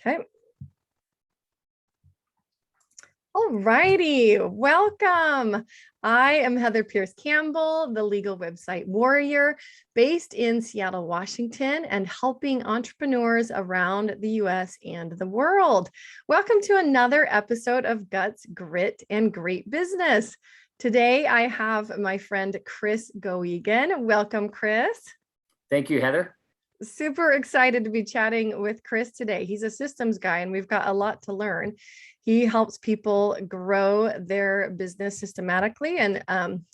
Okay. All righty, welcome. I am Heather Pierce Campbell, the legal website warrior based in Seattle, Washington, and helping entrepreneurs around the US and the world. Welcome to another episode of Guts, Grit, and Great Business. Today, I have my friend Chris Goegan. Welcome, Chris. Thank you, Heather. Super excited to be chatting with Chris today. He's a systems guy and we've got a lot to learn. He helps people grow their business systematically, and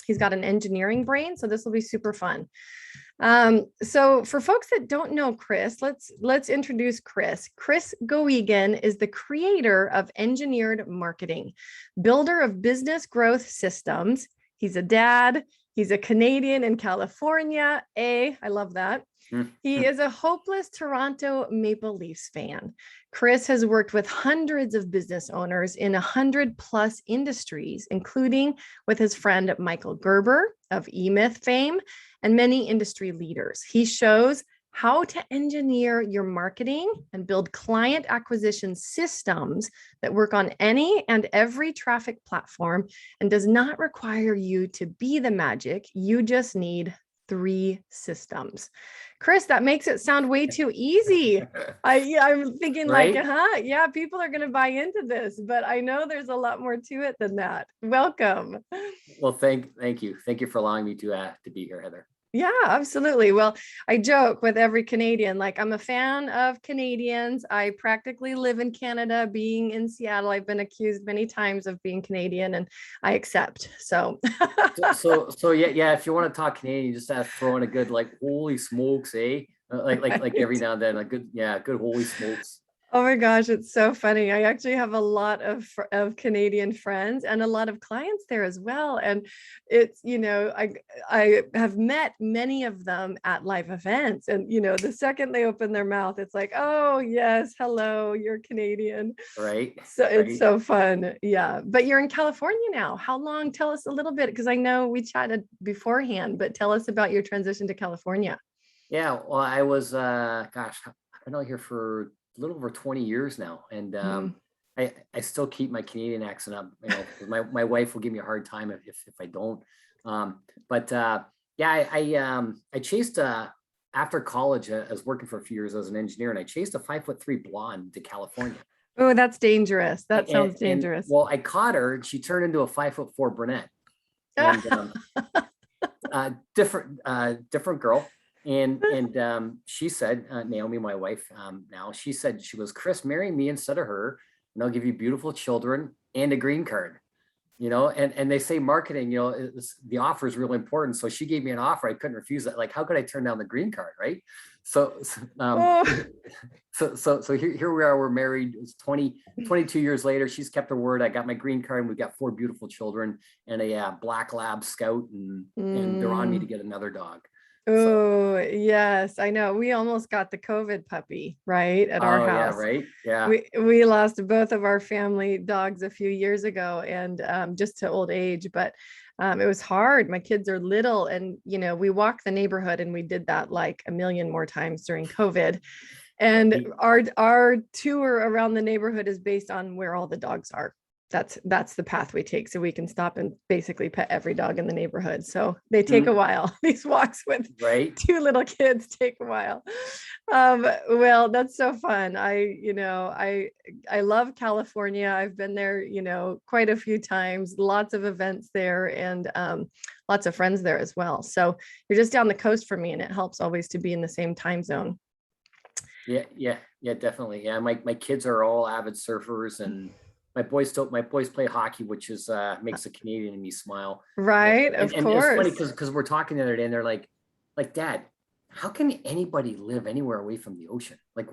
he's got an engineering brain, so this will be super fun. So for folks that don't know Chris, let's introduce Chris. Chris Goegan is the creator of Engineered Marketing, builder of business growth systems. He's a dad. He's a Canadian in California. I love that. He is a hopeless Toronto Maple Leafs fan. Chris has worked with hundreds of business owners in 100+ industries, including with his friend Michael Gerber of eMyth fame and many industry leaders. He shows how to engineer your marketing and build client acquisition systems that work on any and every traffic platform and does not require you to be the magic. You just need 3 systems. Chris, that makes it sound way too easy. I'm thinking Right? Yeah, people are going to buy into this, but I know there's a lot more to it than that. Welcome. Well, thank you. Thank you for allowing me to be here, Heather. Yeah, absolutely. Well, I joke with every Canadian, like I'm a fan of Canadians. I practically live in Canada. Being in Seattle, I've been accused many times of being Canadian, and I accept. So Yeah. If you want to talk Canadian, you just have to throw in a good like holy smokes, eh? Like every now and then a good holy smokes. Oh my gosh, it's so funny. I actually have a lot of Canadian friends and a lot of clients there as well. And it's, I have met many of them at live events. And, the second they open their mouth, it's like, oh, yes, hello, you're Canadian. Right. So it's so fun. Yeah. But you're in California now. How long? Tell us a little bit, because I know we chatted beforehand, but tell us about your transition to California. Yeah. Well, I was, I've been out here for a little over 20 years now. And I still keep my Canadian accent up, my wife will give me a hard time if I don't. I chased after college, I was working for a few years as an engineer, and I chased a 5'3" blonde to California. Oh, that's dangerous. That sounds dangerous. Well, I caught her and she turned into a 5'4" brunette. And different girl. And she said, Naomi, my wife, now she said, she goes, Chris, marry me instead of her, and I'll give you beautiful children and a green card, and they say marketing, the offer is really important. So she gave me an offer. I couldn't refuse that. Like, how could I turn down the green card? Right. So here we are, we're married. It's 22 years later. She's kept her word. I got my green card, and we've got 4 beautiful children and a black lab scout, and they're on me to get another dog. Oh, yes, I know. We almost got the COVID puppy, right, at our house. Yeah, right. Yeah. We lost both of our family dogs a few years ago, and just to old age, but it was hard. My kids are little, and we walk the neighborhood, and we did that like a million more times during COVID. And our tour around the neighborhood is based on where all the dogs are. That's the path we take, so we can stop and basically pet every dog in the neighborhood. So they take a while. These walks with 2 little kids take a while. Well, that's so fun. I love California. I've been there, quite a few times, lots of events there, and lots of friends there as well. So you're just down the coast from me, and it helps always to be in the same time zone. Yeah, definitely. Yeah, my kids are all avid surfers, and my boys play hockey, which is makes a Canadian in me smile. Right, of course. It's funny because we're talking the other day, and they're like, Dad, how can anybody live anywhere away from the ocean? They're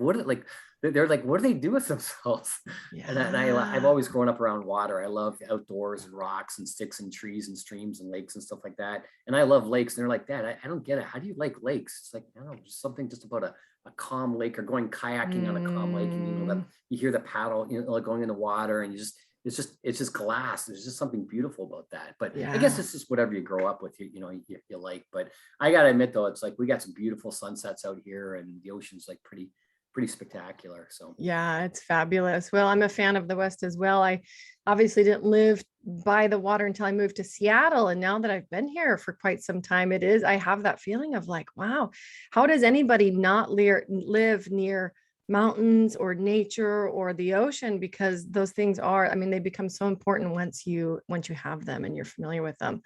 like, what do they do with themselves? Yeah. And I've always grown up around water. I love outdoors and rocks and sticks and trees and streams and lakes and stuff like that. And I love lakes. And they're like, Dad, I don't get it. How do you like lakes? It's like, I don't know, just something just about a calm lake, or going kayaking on a calm lake, and you hear the paddle, like going in the water, and it's just glass. There's just something beautiful about that. But yeah. I guess it's just whatever you grow up with, you like. But I gotta admit though, it's like we got some beautiful sunsets out here, and the ocean's like pretty pretty spectacular. So Yeah, it's fabulous. Well, I'm a fan of the West as well. I obviously didn't live by the water until I moved to Seattle. And now that I've been here for quite some time, I have that feeling of like, wow, how does anybody not live near mountains or nature or the ocean? Because those things are, I mean, they become so important once you have them and you're familiar with them.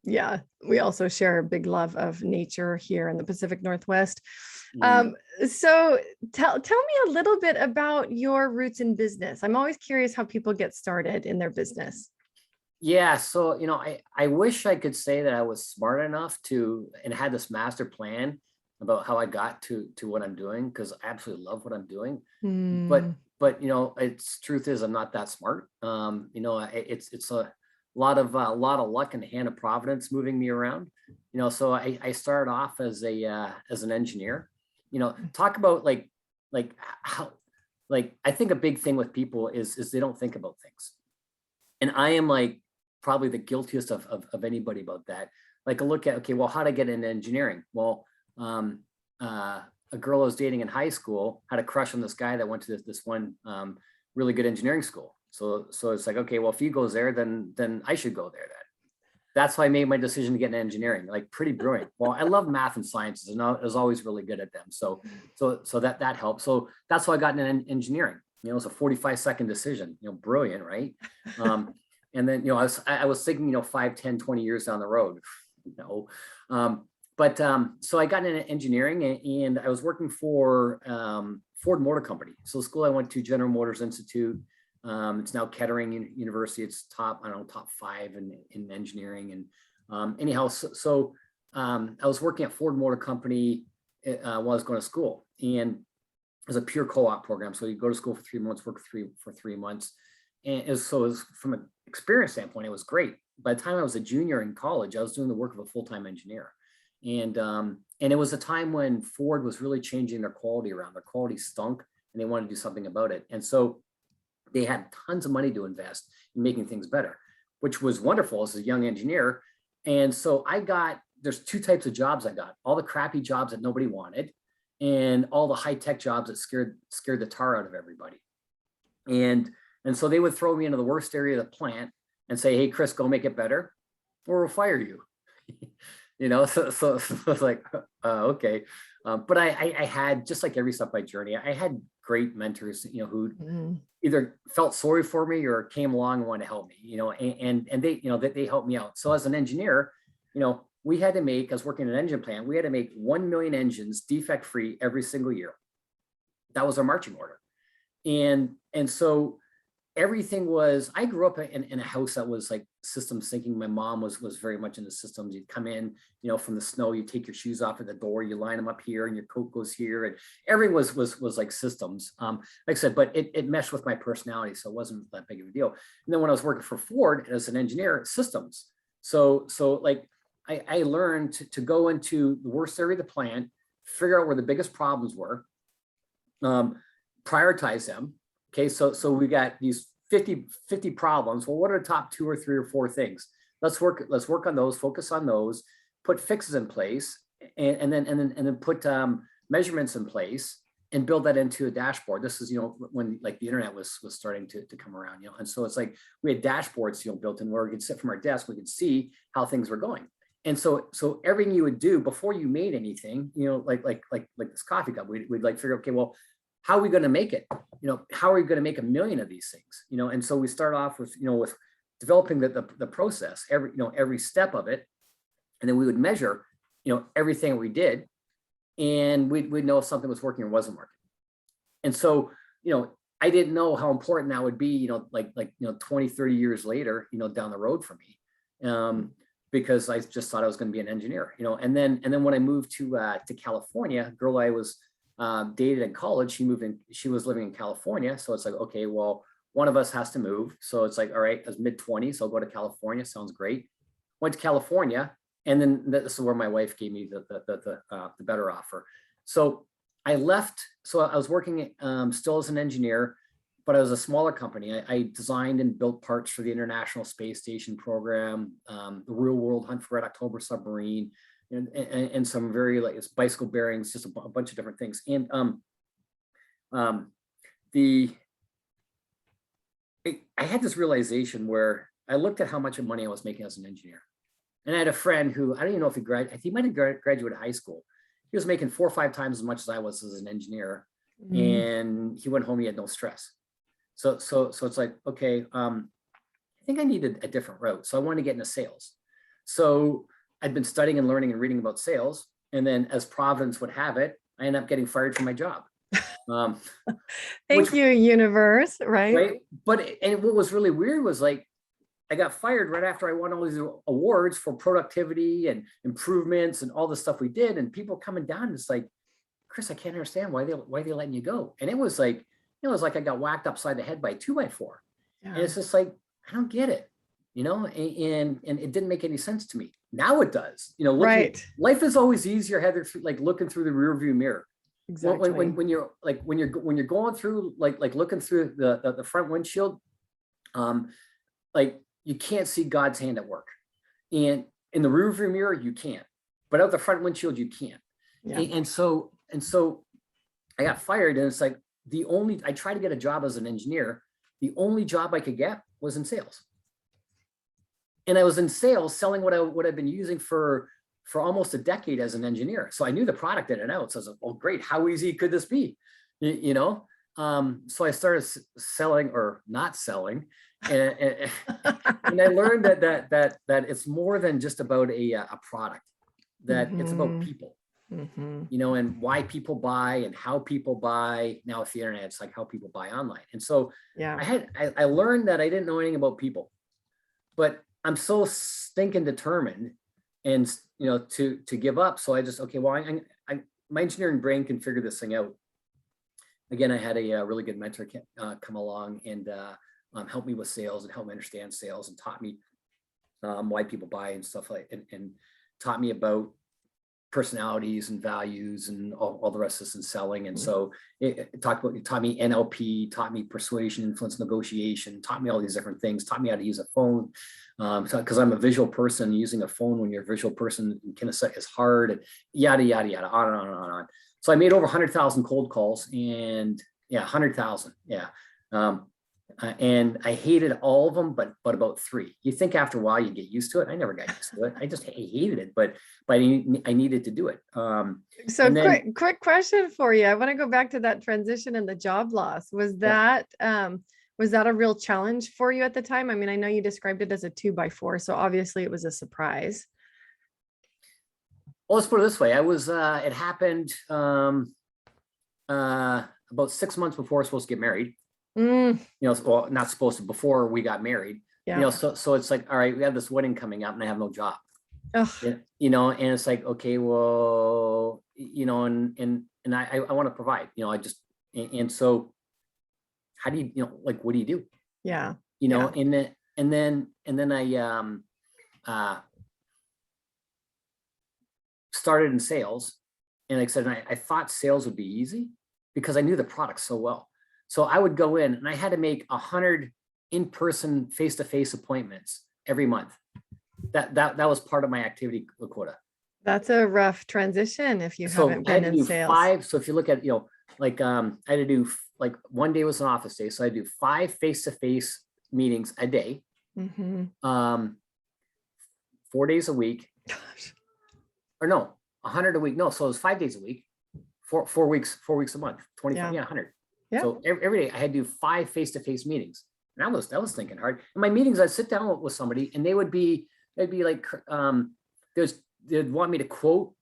Yeah, we also share a big love of nature here in the Pacific Northwest. mm. Um, so tell me a little bit about your roots in business. I'm always curious how people get started in their business. Yeah, so I wish I could say that I was smart enough to and had this master plan about how I got to what I'm doing, because I absolutely love what I'm doing. But Hmm. it's truth is I'm not that smart. It's a lot of luck and the hand of providence moving me around. So I started off as an engineer. Talk about like how I think a big thing with people is they don't think about things. And I am like probably the guiltiest of anybody about that. Like a look at, okay, well, how'd I get into engineering? Well, um, a girl I was dating in high school had a crush on this guy that went to this one really good engineering school. So it's like, okay, well, if he goes there, then I should go there then. That's why I made my decision to get into engineering. Like pretty brilliant. Well, I love math and sciences, and I was always really good at them. So that helped. So that's why I got into engineering. It was a 45-second decision. Brilliant, right? And then I was thinking 5, 10, 20 years down the road. No, so I got into engineering, and I was working for Ford Motor Company. So the school I went to, General Motors Institute. It's now Kettering University. It's top 5 in engineering. And anyhow, I was working at Ford Motor Company while I was going to school, and it was a pure co-op program. So you go to school for 3 months, work for 3 months, and it was from an experience standpoint, it was great. By the time I was a junior in college, I was doing the work of a full-time engineer, and it was a time when Ford was really changing their quality around. Their quality stunk, and they wanted to do something about it, and so they had tons of money to invest in making things better, which was wonderful as a young engineer. And so there's 2 types of jobs I got: all the crappy jobs that nobody wanted, and all the high-tech jobs that scared the tar out of everybody. And so they would throw me into the worst area of the plant and say, hey, Chris, go make it better, or we'll fire you. So it's like, okay. But I had, just like every step by journey, I had great mentors, who either felt sorry for me or came along and wanted to help me, and they helped me out. So as an engineer, we had to make, I was working in an engine plant, we had to make 1 million engines defect free every single year. That was our marching order. And so everything was, I grew up in a house that was like systems thinking. My mom was very much into systems. You'd come in, from the snow, you take your shoes off at the door, you line them up here, and your coat goes here, and everything was like systems. Like I said, but it meshed with my personality, so it wasn't that big of a deal. And then when I was working for Ford as an engineer, systems. So like I learned to go into the worst area of the plant, figure out where the biggest problems were, prioritize them. Okay, so we got these 50 problems. Well, what are the top 2 or 3 or 4 things? Let's work on those, focus on those, put fixes in place, and then put measurements in place, and build that into a dashboard. This is, when like the internet was starting to come around, and so it's like we had dashboards, built in where we could sit from our desk, we could see how things were going. And so everything you would do before you made anything, like this coffee cup, we'd like figure, okay, well, how are we going to make it? How are we going to make 1 million of these things? And so we start off with, with developing the process, every step of it. And then we would measure, everything we did, and we'd know if something was working or wasn't working. And so, I didn't know how important that would be, 20, 30 years later, down the road for me. Because I just thought I was going to be an engineer, and then when I moved to California, a girl I was dated in college, she was living in California. So it's like, okay, well, one of us has to move. So it's like, all right, I was mid-20s, I'll go to California. Sounds great. Went to California, and then this is where my wife gave me the better offer. So I left. So I was working still as an engineer, but I was a smaller company. I designed and built parts for the International Space Station program, the Real World Hunt for Red October submarine, and some very, like, it's bicycle bearings, just a bunch of different things. And the I had this realization where I looked at how much money I was making as an engineer. And I had a friend who, I don't even know if he graduated, he might have graduated high school. He was making 4 or 5 times as much as I was as an engineer. And he went home, he had no stress. So it's like, okay, I think I needed a different route. So I wanted to get into sales. So I'd been studying and learning and reading about sales. And then as Providence would have it, I ended up getting fired from my job. Thank you, universe, right? Right. And what was really weird was like, I got fired right after I won all these awards for productivity and improvements and all the stuff we did. And people coming down, it's like, Chris, I can't understand why they letting you go. And it was like I got whacked upside the head by a 2x4. Yeah. And it's just like, I don't get it, you know, and it didn't make any sense to me. Now it does, you know, life is always easier, Heather, like looking through the rearview mirror. Exactly. When you're going through, like looking through the front windshield, like you can't see God's hand at work, and in the rearview mirror, you can't, but out the front windshield, you can. Yeah. And so I got fired, and it's like I tried to get a job as an engineer. The only job I could get was in sales. And I was in sales selling what I've been using for almost a decade as an engineer. So I knew the product in and out. So I was like, well, great. How easy could this be? You know? So I started selling or not selling. And I learned that it's more than just about a product, that it's about people, you know, and why people buy and how people buy. Now with the internet, it's like how people buy online. And so yeah, I learned that I didn't know anything about people, but I'm so stinking determined and, you know, to give up. So I just, okay, well, my engineering brain can figure this thing out. Again, I had a really good mentor come along and helped me with sales and helped me understand sales and taught me why people buy and stuff like, and taught me about personalities and values and all the rest of this in selling. And so it taught me NLP, taught me persuasion, influence, negotiation, taught me all these different things, taught me how to use a phone. Because I'm a visual person, using a phone when you're a visual person is hard, and yada, yada, yada, on and on and on and on. So I made over 100,000 cold calls, and 100,000. Yeah. And I hated all of them, but about 3. You think after a while you get used to it. I never got used to it. I hated it, but I needed to do it. So quick question for you. I want to go back to that transition and the job loss. Was that a real challenge for you at the time? I mean, I know you described it as a 2x4, so obviously it was a surprise. Well, let's put it this way. It happened about 6 months before I was supposed to get married. You know, well, not supposed to, before we got married. Yeah. You know, so it's like, all right, we have this wedding coming up and I have no job. You know, and it's like, okay, well, you know, and I want to provide, you know, and so how do you know, like, what do you do? Yeah. You know, and then I started in sales, and like I said, I thought sales would be easy because I knew the product so well. So I would go in and I had to make 100 in-person face-to-face appointments every month. That was part of my activity quota. That's a rough transition if you haven't been in sales. 5. So if you look at, you know, like I had to do, like, one day was an office day. So I do 5 face-to-face meetings a day, 4 days a week. Gosh. Or no, 100 a week. No, so it was 5 days a week, 4 weeks a month, 25, 100. Yeah. So every day I had to do 5 face-to-face meetings. And that was thinking hard. In my meetings, I'd sit down with somebody and they'd be like, they'd want me to quote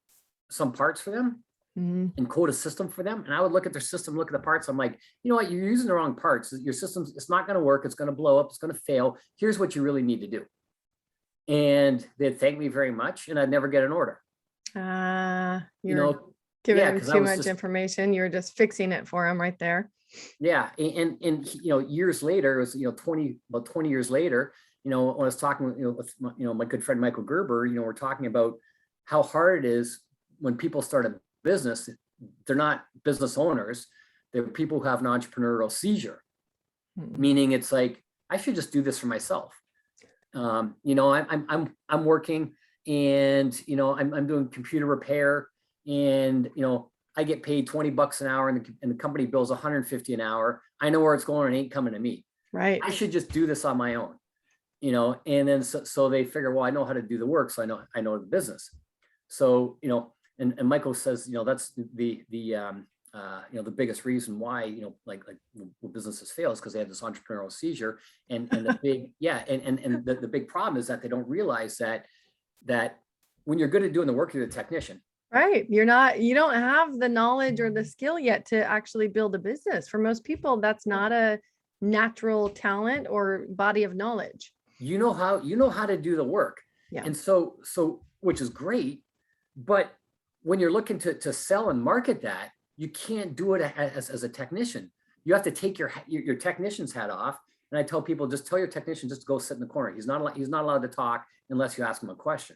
some parts for them and quote a system for them. And I would look at their system, look at the parts. I'm like, you know what, you're using the wrong parts. Your system's, it's not going to work. It's going to blow up. It's going to fail. Here's what you really need to do. And they'd thank me very much. And I'd never get an order. You know, giving them too much information. You're just fixing it for them right there. Yeah. And you know, years later, it was, you know, about 20 years later, you know, when I was talking with my good friend, Michael Gerber, you know, we're talking about how hard it is when people start a business. They're not business owners. They're people who have an entrepreneurial seizure, meaning it's like, I should just do this for myself. You know, I'm working, and, you know, I'm doing computer repair, and, you know, I get paid $20 an hour and the company bills $150 an hour. I know where it's going and it ain't coming to me. Right. I should just do this on my own, you know? And then, so they figure, well, I know how to do the work. So I know the business. So, you know, and Michael says, you know, that's the biggest reason why, you know, like businesses fail is because they have this entrepreneurial seizure. And the big, the big problem is that they don't realize that when you're good at doing the work, you're a technician. Right. You don't have the knowledge or the skill yet to actually build a business. For most people, that's not a natural talent or body of knowledge. You know how to do the work. Yeah. And so which is great, but when you're looking to sell and market that, you can't do it as a technician. You have to take your technician's hat off. And I tell people, just tell your technician just to go sit in the corner. He's not allowed to talk unless you ask him a question.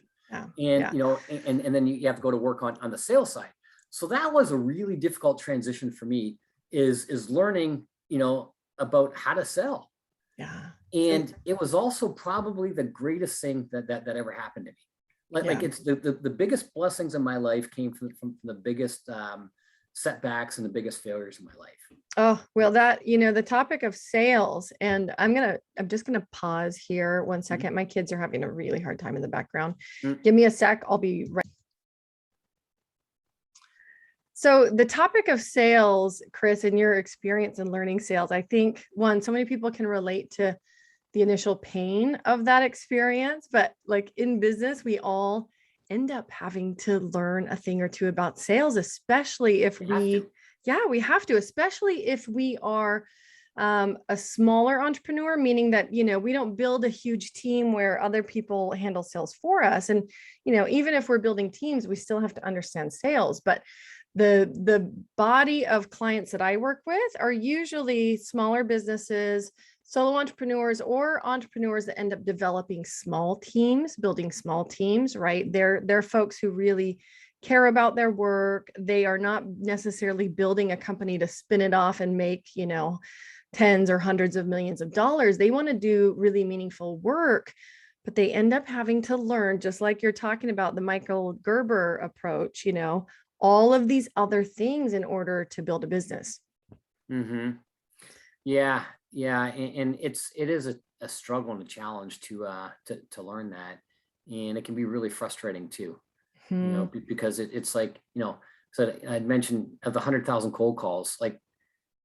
You know, and then you have to go to work on the sales side. So that was a really difficult transition for me, is learning, you know, about how to sell. Yeah. And it was also probably the greatest thing that ever happened to me. Like it's the biggest blessings in my life came from the biggest setbacks and the biggest failures in my life. Oh, well, that, you know, the topic of sales, and I'm just going to pause here 1 second. My kids are having a really hard time in the background. Give me a sec. I'll be right. So the topic of sales, Chris, and your experience in learning sales, I think so many people can relate to the initial pain of that experience, but like in business, we all end up having to learn a thing or two about sales, especially if we have to, especially if we are a smaller entrepreneur, meaning that, you know, we don't build a huge team where other people handle sales for us. And, you know, even if we're building teams, we still have to understand sales. But the body of clients that I work with are usually smaller businesses, solo entrepreneurs, or entrepreneurs that end up developing small teams, building small teams, right? They're folks who really care about their work. They are not necessarily building a company to spin it off and make, you know, tens or hundreds of millions of dollars. They want to do really meaningful work, but they end up having to learn, just like you're talking about the Michael Gerber approach, you know, all of these other things in order to build a business. Mm-hmm. Yeah. And it is a struggle and a challenge to learn that. And it can be really frustrating too, you know, because it's like, you know, so I'd mentioned of the 100,000 cold calls, like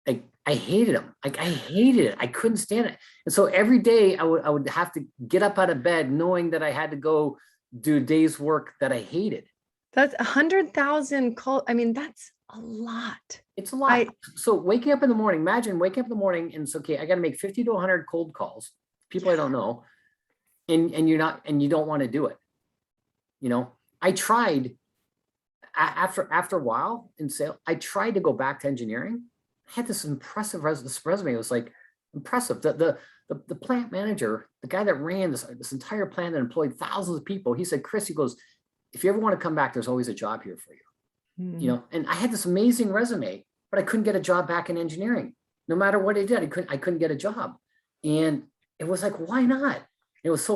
I hated them. Like I hated it. I couldn't stand it. And so every day I would have to get up out of bed knowing that I had to go do a day's work that I hated. That's 100,000 calls. I mean, that's a lot. It's a lot. So waking up in the morning, imagine waking up in the morning and it's okay, I got to make 50 to 100 cold calls, people I don't know, and you don't want to do it. You know, I tried after a while in sales, I tried to go back to engineering. I had this impressive resume. It was like impressive. The plant manager, the guy that ran this entire plant that employed thousands of people, he said, Chris, he goes, if you ever want to come back, there's always a job here for you. You know, and I had this amazing resume, but I couldn't get a job back in engineering. No matter what I did, I couldn't get a job. And it was like, why not? It was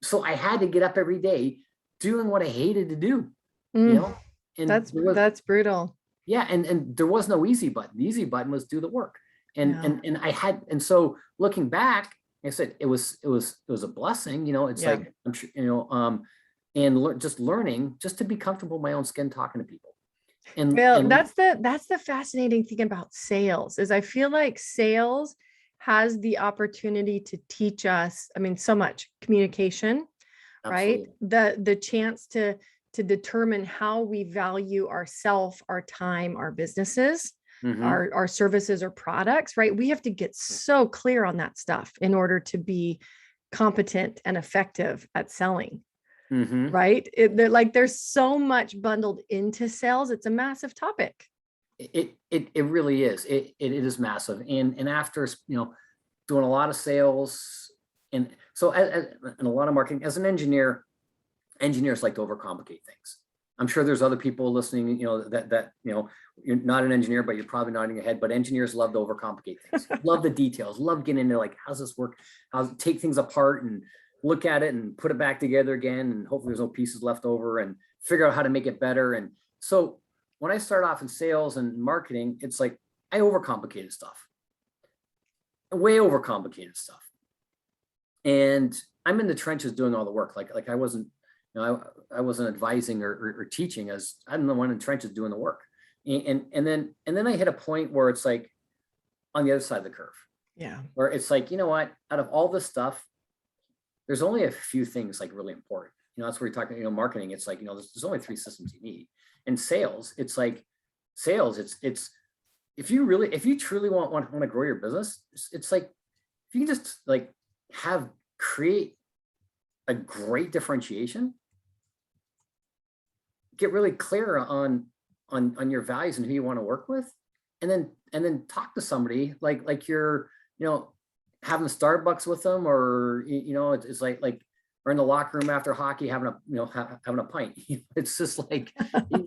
so I had to get up every day doing what I hated to do, you know? And that's brutal. Yeah. And there was no easy button. The easy button was do the work. And so looking back, like I said, it was a blessing, you know, it's like, I'm sure, you know, and just learning just to be comfortable in my own skin, talking to people. And that's the fascinating thing about sales, is I feel like sales has the opportunity to teach us, I mean, so much communication, absolutely. Right? The chance to determine how we value ourselves, our time, our businesses, our services or products, right? We have to get so clear on that stuff in order to be competent and effective at selling. Right? There's so much bundled into sales. It's a massive topic. It really is. It is massive. And after, you know, doing a lot of sales and so and a lot of marketing, as an engineer, engineers like to overcomplicate things. I'm sure there's other people listening, you know, that you know, you're not an engineer, but you're probably nodding your head. But engineers love to overcomplicate things. Love the details. Love getting into like, how's this work? Take things apart and look at it and put it back together again, and hopefully there's no pieces left over, and figure out how to make it better. And so when I started off in sales and marketing, it's like I overcomplicated stuff, way overcomplicated stuff. And I'm in the trenches doing all the work. Like I wasn't, I wasn't advising or teaching, as I'm the one in the trenches doing the work. And then I hit a point where it's like on the other side of the curve. Yeah. Where it's like, you know what, out of all this stuff, there's only a few things like really important. That's where you're talking, marketing. It's like, there's only 3 systems you need. And sales, it's like it's if you truly want to grow your business, it's like, if you can just like create a great differentiation, get really clear on your values and who you want to work with, and then talk to somebody like you're, having Starbucks with them, or, it's like we're in the locker room after hockey having a pint. It's just like,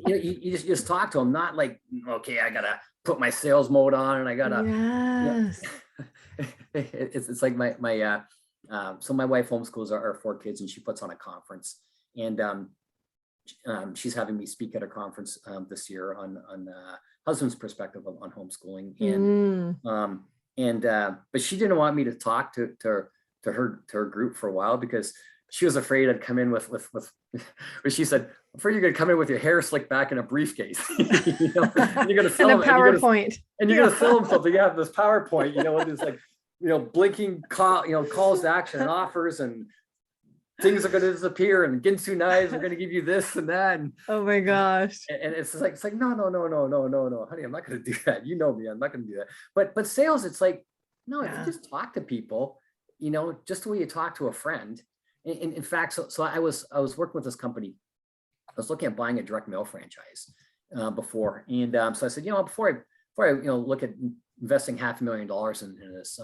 you just talk to them, not like, okay, I gotta put my sales mode on and I gotta, yes. It's like my so my wife homeschools our 4 kids, and she puts on a conference, and she's having me speak at a conference this year on husband's perspective on homeschooling, and but she didn't want me to talk to her group for a while, because she was afraid I'd come in with she said, I'm afraid you're going to come in with your hair slicked back in a briefcase, and you're going to sell them, and a PowerPoint, and you're going to sell them something. You have this PowerPoint, with this like, blinking calls to action and offers, and things are going to disappear, and Ginsu knives are going to give you this and that. And oh my gosh. And it's like, no, honey, I'm not going to do that. You know me, I'm not going to do that. But sales, it's like, no, if you just talk to people, just the way you talk to a friend. In fact, so I was working with this company. I was looking at buying a direct mail franchise before. And so I said, before I look at investing $500,000 in this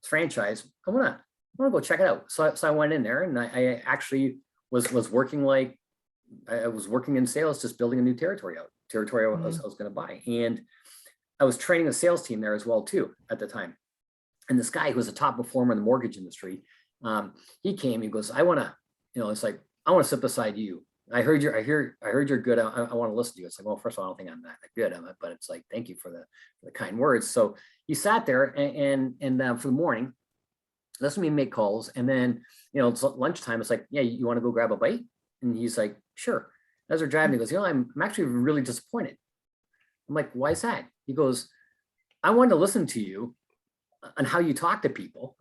franchise, I want to go check it out. So I went in there, and I actually was working I was working in sales, just building a new territory I was going to buy. And I was training the sales team there as well too at the time. And this guy who was a top performer in the mortgage industry, he came, he goes, I want to, it's like, I want to sit beside you. I heard you're good. I want to listen to you. It's like, well, first of all, I don't think I'm that good at it, but it's like, thank you for the kind words. So he sat there and for the morning, listened to me make calls. And then, it's lunchtime. It's like, yeah, you want to go grab a bite? And he's like, sure. As we're driving, he goes, I'm actually really disappointed. I'm like, why is that? He goes, I wanted to listen to you on how you talk to people,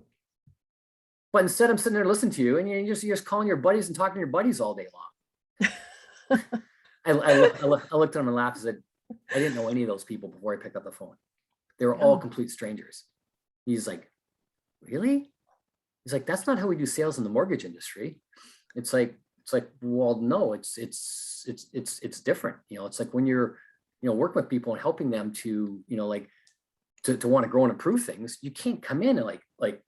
but instead I'm sitting there listening to you, and you're just calling your buddies and talking to your buddies all day long. I looked at him and laughed and said, I didn't know any of those people before I picked up the phone. They were all complete strangers. He's like, really? He's like, that's not how we do sales in the mortgage industry. It's like, well, no, it's different. It's like when you're, working with people and helping them to, to want to grow and improve things, you can't come in and like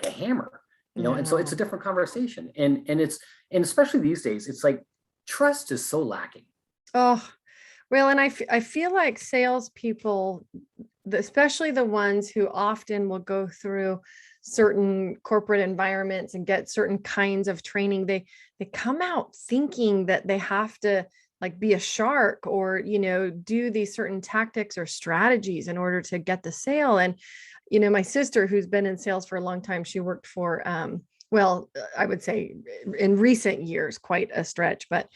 a hammer, and so it's a different conversation. And especially these days, it's like trust is so lacking. Oh, well, and I feel like salespeople, especially the ones who often will go through certain corporate environments and get certain kinds of training, they come out thinking that they have to like be a shark or, do these certain tactics or strategies in order to get the sale. And, my sister, who's been in sales for a long time, she worked for, I would say in recent years, quite a stretch, but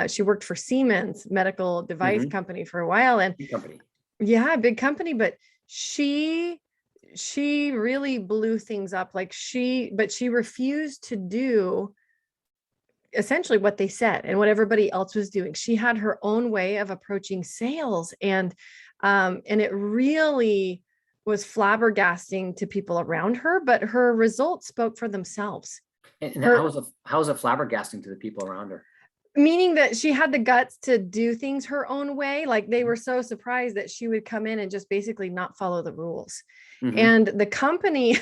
she worked for Siemens medical device company for a while. And big company. Yeah, big company, but she really blew things up. But she refused to do essentially what they said and what everybody else was doing. She had her own way of approaching sales, and it really was flabbergasting to people around her, but her results spoke for themselves. And how was it flabbergasting to the people around her? Meaning that she had the guts to do things her own way. Like they were so surprised that she would come in and just basically not follow the rules. And the company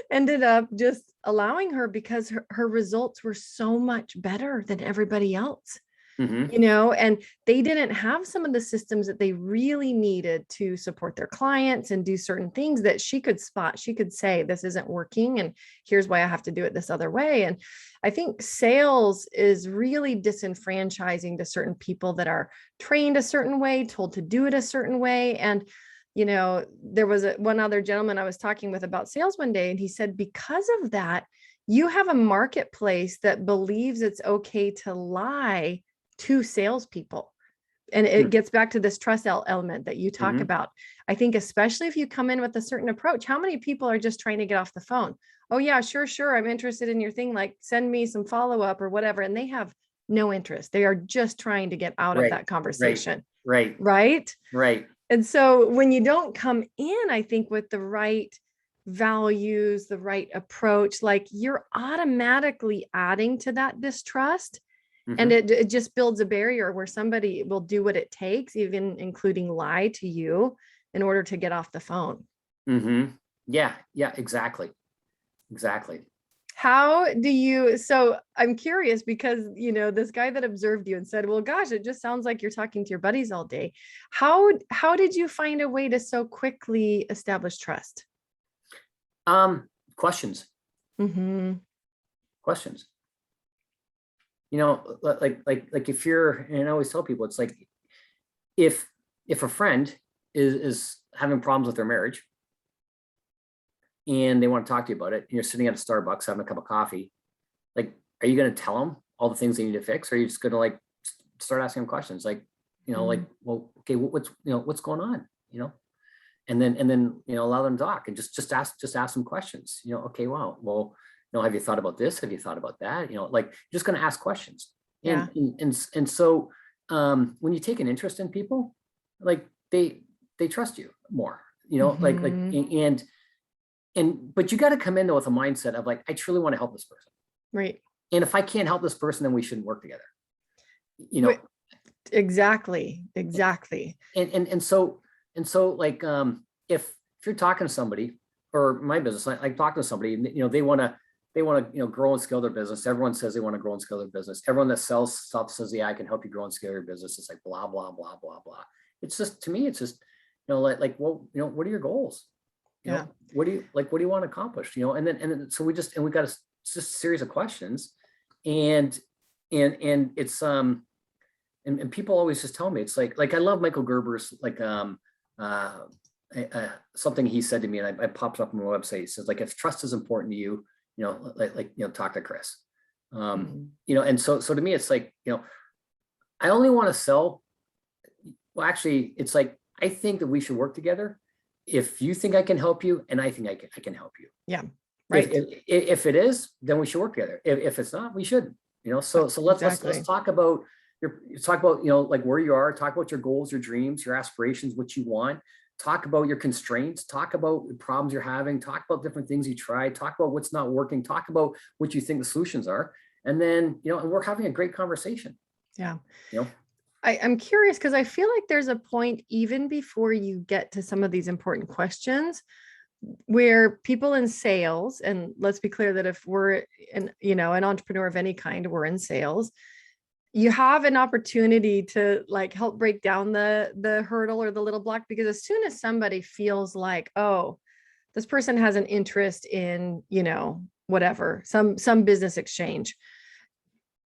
ended up just allowing her because her results were so much better than everybody else. you know, and they didn't have some of the systems that they really needed to support their clients and do certain things that she could spot. She could say, this isn't working, and here's why I have to do it this other way. And I think sales is really disenfranchising to certain people that are trained a certain way, told to do it a certain way. And you know, there was one other gentleman I was talking with about sales one day, and he said, because of that, you have a marketplace that believes it's okay to lie to salespeople. And it gets back to this trust element that you talk about. I think, especially if you come in with a certain approach, how many people are just trying to get off the phone? Oh yeah, sure. I'm interested in your thing. Like, send me some follow-up or whatever. And they have no interest. They are just trying to get out of that conversation. Right. And so when you don't come in, I think with the right values, the right approach, like, you're automatically adding to that distrust. And it just builds a barrier where somebody will do what it takes, even including lie to you, in order to get off the phone. Yeah, exactly. How do you, so I'm curious because, you know, this guy that observed you and said, well, gosh, it just sounds like you're talking to your buddies all day. How did you find a way to so quickly establish trust? Questions. Questions. You know, like if you're, and I always tell people, it's like, if a friend is having problems with their marriage and they want to talk to you about it, and you're sitting at a Starbucks having a cup of coffee, like, are you going to tell them all the things they need to fix? Or are you just going to like start asking them questions? Like, you know, like, well, okay, what's going on, you know? And then, you know, allow them to talk and just ask them questions, you know, okay, wow, well, you know, have you thought about this? Have you thought about that? You know, like, you're just going to ask questions. And so when you take an interest in people, like, they trust you more, you know, but you got to come in though with a mindset of like, I truly want to help this person. Right. And if I can't help this person, then we shouldn't work together. You know, exactly. And so like, if you're talking to somebody, or my business, like talking to somebody, you know, they want to, you know, grow and scale their business. Everyone says they want to grow and scale their business. Everyone that sells stuff says, yeah, I can help you grow and scale your business. It's like, blah, blah, blah, blah, blah. It's just, to me, it's just, you know, like, well, you know, what are your goals? You know, what do you want to accomplish? You know, and then so we got a series of questions, and it's, and people always just tell me, it's like I love Michael Gerber's, like, something he said to me, and I popped up on my website. He says, like, if trust is important to you, you know, like, you know, talk to Chris. You know, and so to me, it's like, you know, I only want to sell. Well, actually, it's like, I think that we should work together. If you think I can help you, and I think I can help you. Yeah. Right. If it is, then we should work together. If it's not, we shouldn't, you know, so let's talk about you know, like, where you are, talk about your goals, your dreams, your aspirations, what you want, talk about your constraints, talk about the problems you're having, talk about different things you tried, talk about what's not working, talk about what you think the solutions are. And then, you know, and we're having a great conversation. Yeah. You know, I'm curious because I feel like there's a point even before you get to some of these important questions where people in sales, and let's be clear that if we're an entrepreneur of any kind, we're in sales, you have an opportunity to like help break down the hurdle or the little block, because as soon as somebody feels like, oh, this person has an interest in, you know, whatever, some business exchange,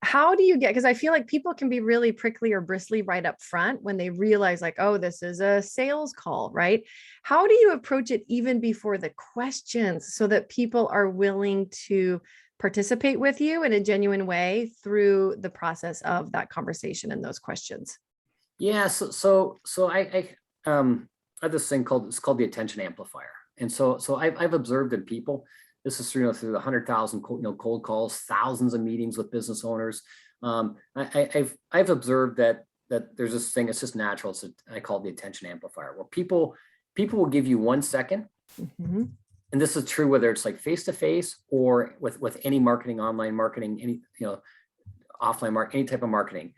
how do you get, because I feel like people can be really prickly or bristly right up front when they realize like, oh, this is a sales call, right? How do you approach it even before the questions so that people are willing to participate with you in a genuine way through the process of that conversation and those questions? Yeah. So I have this thing called the attention amplifier. And so I've observed in people, this is through the 100,000 cold calls, thousands of meetings with business owners. I've observed that there's this thing, it's just natural. So I call it the attention amplifier, where people will give you 1 second. And this is true whether it's like face-to-face or with any marketing, online marketing, any, you know, offline marketing, any type of marketing.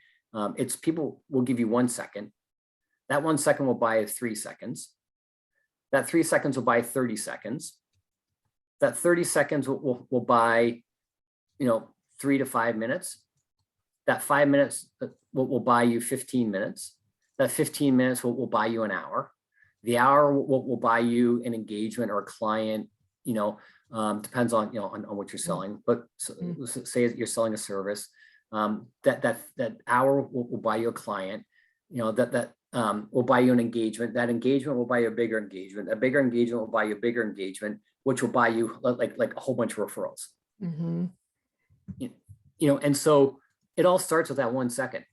It's people will give you 1 second. That 1 second will buy 3 seconds. That 3 seconds will buy 30 seconds. That 30 seconds will buy, you know, 3 to 5 minutes. That 5 minutes will buy you 15 minutes. That 15 minutes will buy you an hour. The hour will buy you an engagement or a client, depends on, on what you're selling, but say you're selling a service, that hour will buy you a client, that will buy you an engagement. That engagement will buy you a bigger engagement. A bigger engagement will buy you a bigger engagement, which will buy you like a whole bunch of referrals. Mm-hmm. And so it all starts with that 1 second.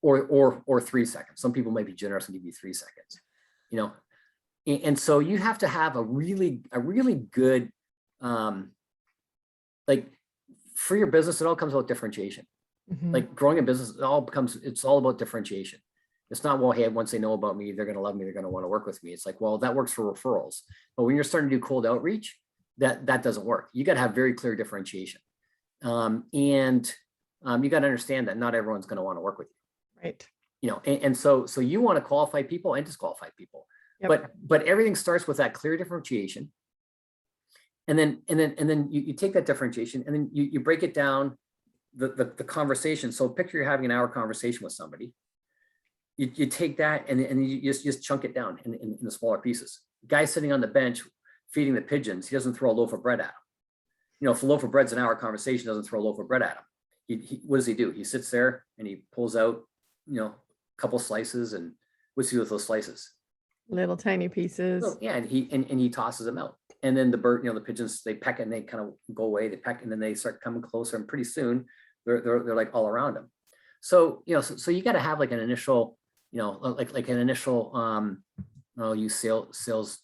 Or 3 seconds. Some people might be generous and give you 3 seconds, and so you have to have a really good, like for your business, it all comes about differentiation. Mm-hmm. Like growing a business, it's all about differentiation. It's not, well, hey, once they know about me, they're going to love me, they're going to want to work with me. It's like, well, that works for referrals. But when you're starting to do cold outreach, that doesn't work. You got to have very clear differentiation. And you got to understand that not everyone's going to want to work with you. Right. And so you want to qualify people and disqualify people. Yep. But everything starts with that clear differentiation. And then you take that differentiation and then you break it down, the conversation. So picture you're having an hour conversation with somebody. You take that and you just chunk it down in the smaller pieces. Guy sitting on the bench feeding the pigeons, he doesn't throw a loaf of bread at him. If a loaf of bread's an hour conversation, doesn't throw a loaf of bread at him. What does he do? He sits there and he pulls out, a couple slices, and what's he do with those slices? Little tiny pieces. So, yeah, and he tosses them out. And then the bird, the pigeons, they peck and they kind of go away. They peck and then they start coming closer, and pretty soon they're like all around him. So so you got to have like an initial, like an initial use sales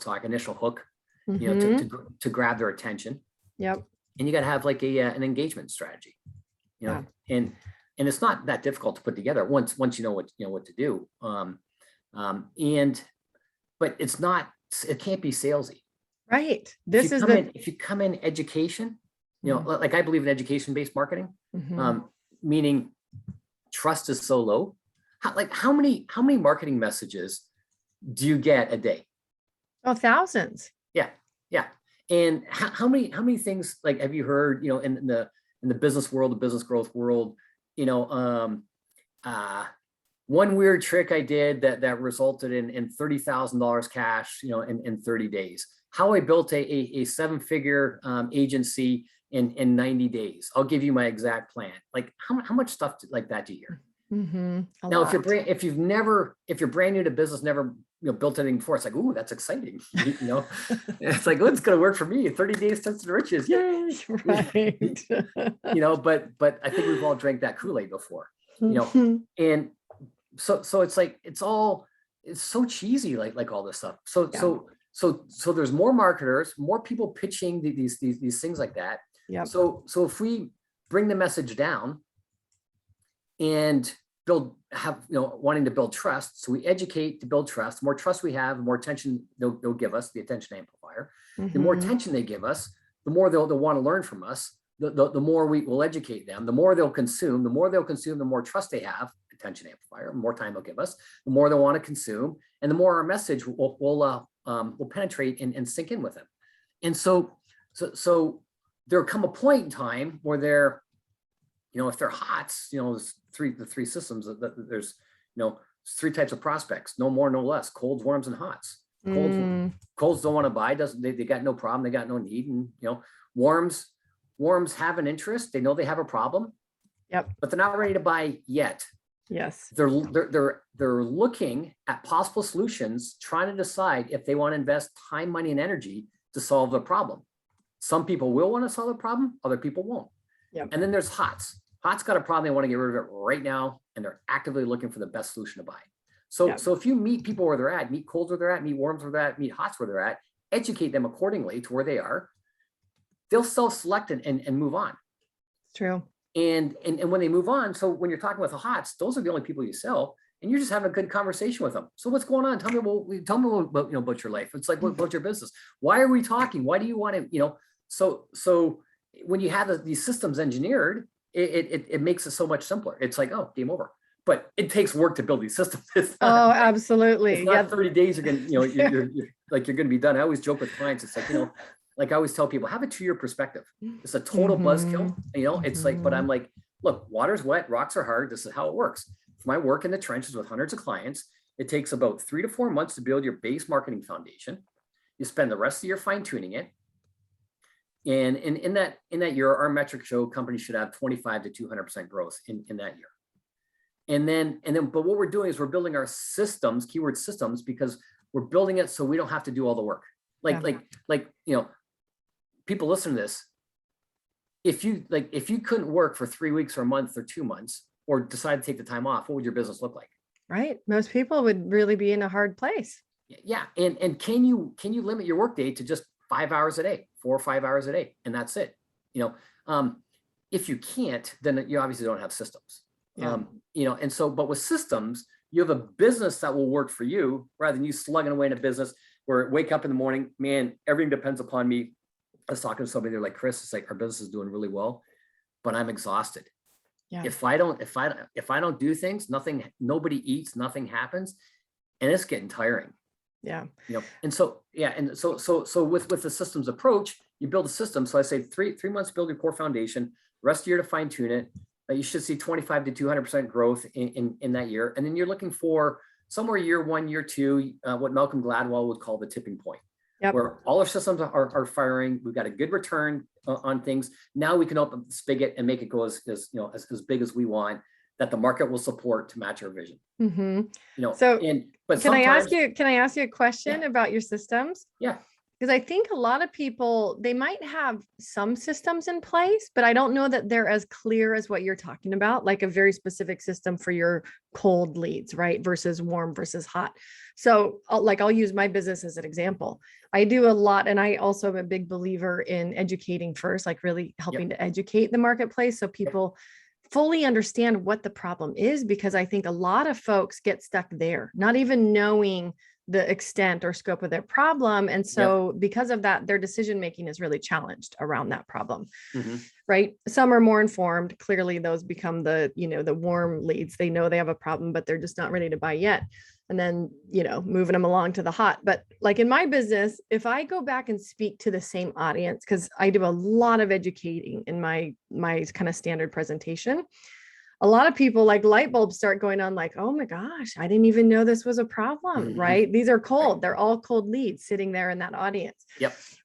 talk, initial hook, Mm-hmm. to grab their attention. Yep. And you got to have like an engagement strategy, Yeah. And it's not that difficult to put together once you know what to do. But it can't be salesy. Right. If you come in education, like I believe in education-based marketing, mm-hmm. Meaning trust is so low. How many marketing messages do you get a day? Oh, thousands. Yeah. And how many things, like, have you heard, in the business world, the business growth world, one weird trick I did that resulted in $30,000 cash, in 30 days. How I built a 7-figure agency in 90 days. I'll give you my exact plan. Like how much stuff like that do you hear? Mm-hmm. Now, if you're brand new to business, never built anything before, it's like, ooh, that's exciting. It's like, oh, it's going to work for me. 30 days to riches. Yay. Right. But I think we've all drank that Kool-Aid before, Mm-hmm. and so it's like, it's so cheesy, like all this stuff. So there's more marketers, more people pitching these things like that. Yeah. So if we bring the message down and wanting to build trust. So we educate to build trust. The more trust we have, the more attention they'll give us, the attention amplifier. Mm-hmm. The more attention they give us, the more they'll want to learn from us. The more we will educate them, the more they'll consume. The more they'll consume, the more trust they have, attention amplifier, the more time they'll give us, the more they'll want to consume, and the more our message will penetrate and sink in with them. And so there'll come a point in time where they're, if they're HOTS, there's the three systems there's, 3 types of prospects, no more, no less: colds, warms, and HOTS. Colds don't want to buy, they got no problem, they got no need. And warms have an interest, they know they have a problem. Yep. But they're not ready to buy yet. Yes. They're looking at possible solutions, trying to decide if they want to invest time, money, and energy to solve the problem. Some people will want to solve the problem, other people won't. Yep. And then there's HOTS. HOTS got a problem, they want to get rid of it right now, and they're actively looking for the best solution to buy. So if you meet people where they're at, meet colds where they're at, meet warms where they're at, meet HOTS where they're at, educate them accordingly to where they are, they'll self-select and move on. It's true. And when they move on, so when you're talking with the HOTS, those are the only people you sell, and you're just having a good conversation with them. So what's going on? Tell me about about your life. It's like, what about your business? Why are we talking? Why do you want to, so when you have these systems engineered, it makes it so much simpler. It's like, oh, game over. But it takes work to build these systems. Absolutely. It's not 30 days you're going to, you're going to be done. I always joke with clients. It's like, like I always tell people, have a 2-year perspective. It's a total buzzkill, you know, it's like, but I'm like, look, water's wet, rocks are hard. This is how it works. For my work in the trenches with hundreds of clients, it takes about 3 to 4 months to build your base marketing foundation. You spend the rest of the year fine tuning it. And in that year, our metrics show companies should have 25 to 200% growth in that year. And then, but what we're doing is we're building our systems, keyword systems, because we're building it so we don't have to do all the work. Like, you know, people listen to this. If you couldn't work for 3 weeks or a month or 2 months, or decide to take the time off, what would your business look like? Right. Most people would really be in a hard place. Yeah. And can you limit your workday to just 5 hours a day, 4 or 5 hours a day, and that's it? You know, if you can't, then you obviously don't have systems. Yeah. You know, and so, but with systems, you have a business that will work for you rather than you slugging away in a business where wake up in the morning, man, everything depends upon me. I was talking to somebody, they're like, Chris, it's like our business is doing really well, but I'm exhausted. Yeah. If I don't do things, nobody eats, nothing happens, and it's getting tiring. Yeah. You know, and so, yeah. And so with the systems approach, you build a system. So I say three months, build your core foundation, rest of the year to fine tune it. You should see 25 to 200% growth in that year. And then you're looking for somewhere year 1, year 2, what Malcolm Gladwell would call the tipping point. Yep. Where all our systems are firing. We've got a good return on things. Now we can open up the spigot and make it go as big as we want, that the market will support to match our vision. You know, so can I ask you a question about your systems? Yeah. Because I think a lot of people, they might have some systems in place, but I don't know that they're as clear as what you're talking about, like a very specific system for your cold leads, right? Versus warm versus hot. So I'll use my business as an example. I do a lot, and I also am a big believer in educating first, like really helping to educate the marketplace so people fully understand what the problem is, because I think a lot of folks get stuck there, not even knowing the extent or scope of their problem. And so because of that, their decision-making is really challenged around that problem, right? Some are more informed. Clearly those become the warm leads. They know they have a problem, but they're just not ready to buy yet. And then, moving them along to the hot. But like in my business, if I go back and speak to the same audience, because I do a lot of educating in my kind of standard presentation, a lot of people, like, light bulbs start going on, like, oh my gosh, I didn't even know this was a problem, right? These are cold. They're all cold leads sitting there in that audience.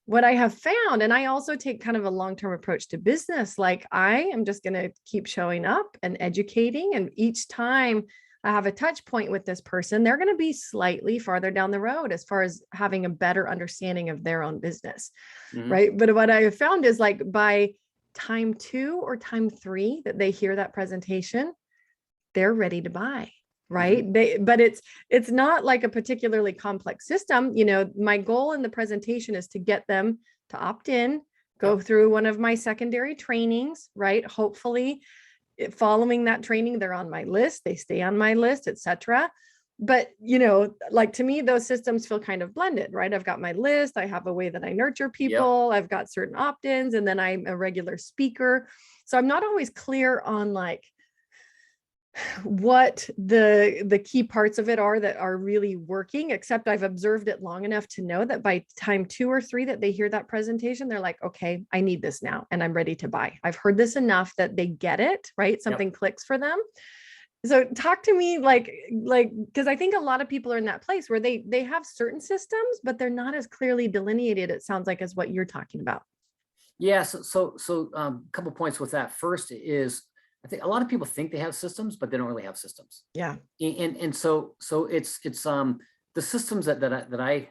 What I have found, and I also take kind of a long-term approach to business, like I am just going to keep showing up and educating. And each time I have a touch point with this person, they're going to be slightly farther down the road as far as having a better understanding of their own business, right? But what I have found is, like, by time 2 or time 3 that they hear that presentation, they're ready to buy, right? But it's not like a particularly complex system. My goal in the presentation is to get them to opt in, go through one of my secondary trainings, right? Hopefully following that training, they're on my list, they stay on my list, etc. But, like, to me, those systems feel kind of blended, right? I've got my list. I have a way that I nurture people. I've got certain opt-ins, and then I'm a regular speaker. So I'm not always clear on, like, what the key parts of it are that are really working, except I've observed it long enough to know that by time 2 or 3 that they hear that presentation, they're like, okay, I need this now, and I'm ready to buy. I've heard this enough that they get it, right? Something clicks for them. So talk to me, like, because I think a lot of people are in that place where they have certain systems, but they're not as clearly delineated, it sounds like, as what you're talking about. Yeah. So a couple points with that. First is, I think a lot of people think they have systems, but they don't really have systems. Yeah. And so it's the systems that I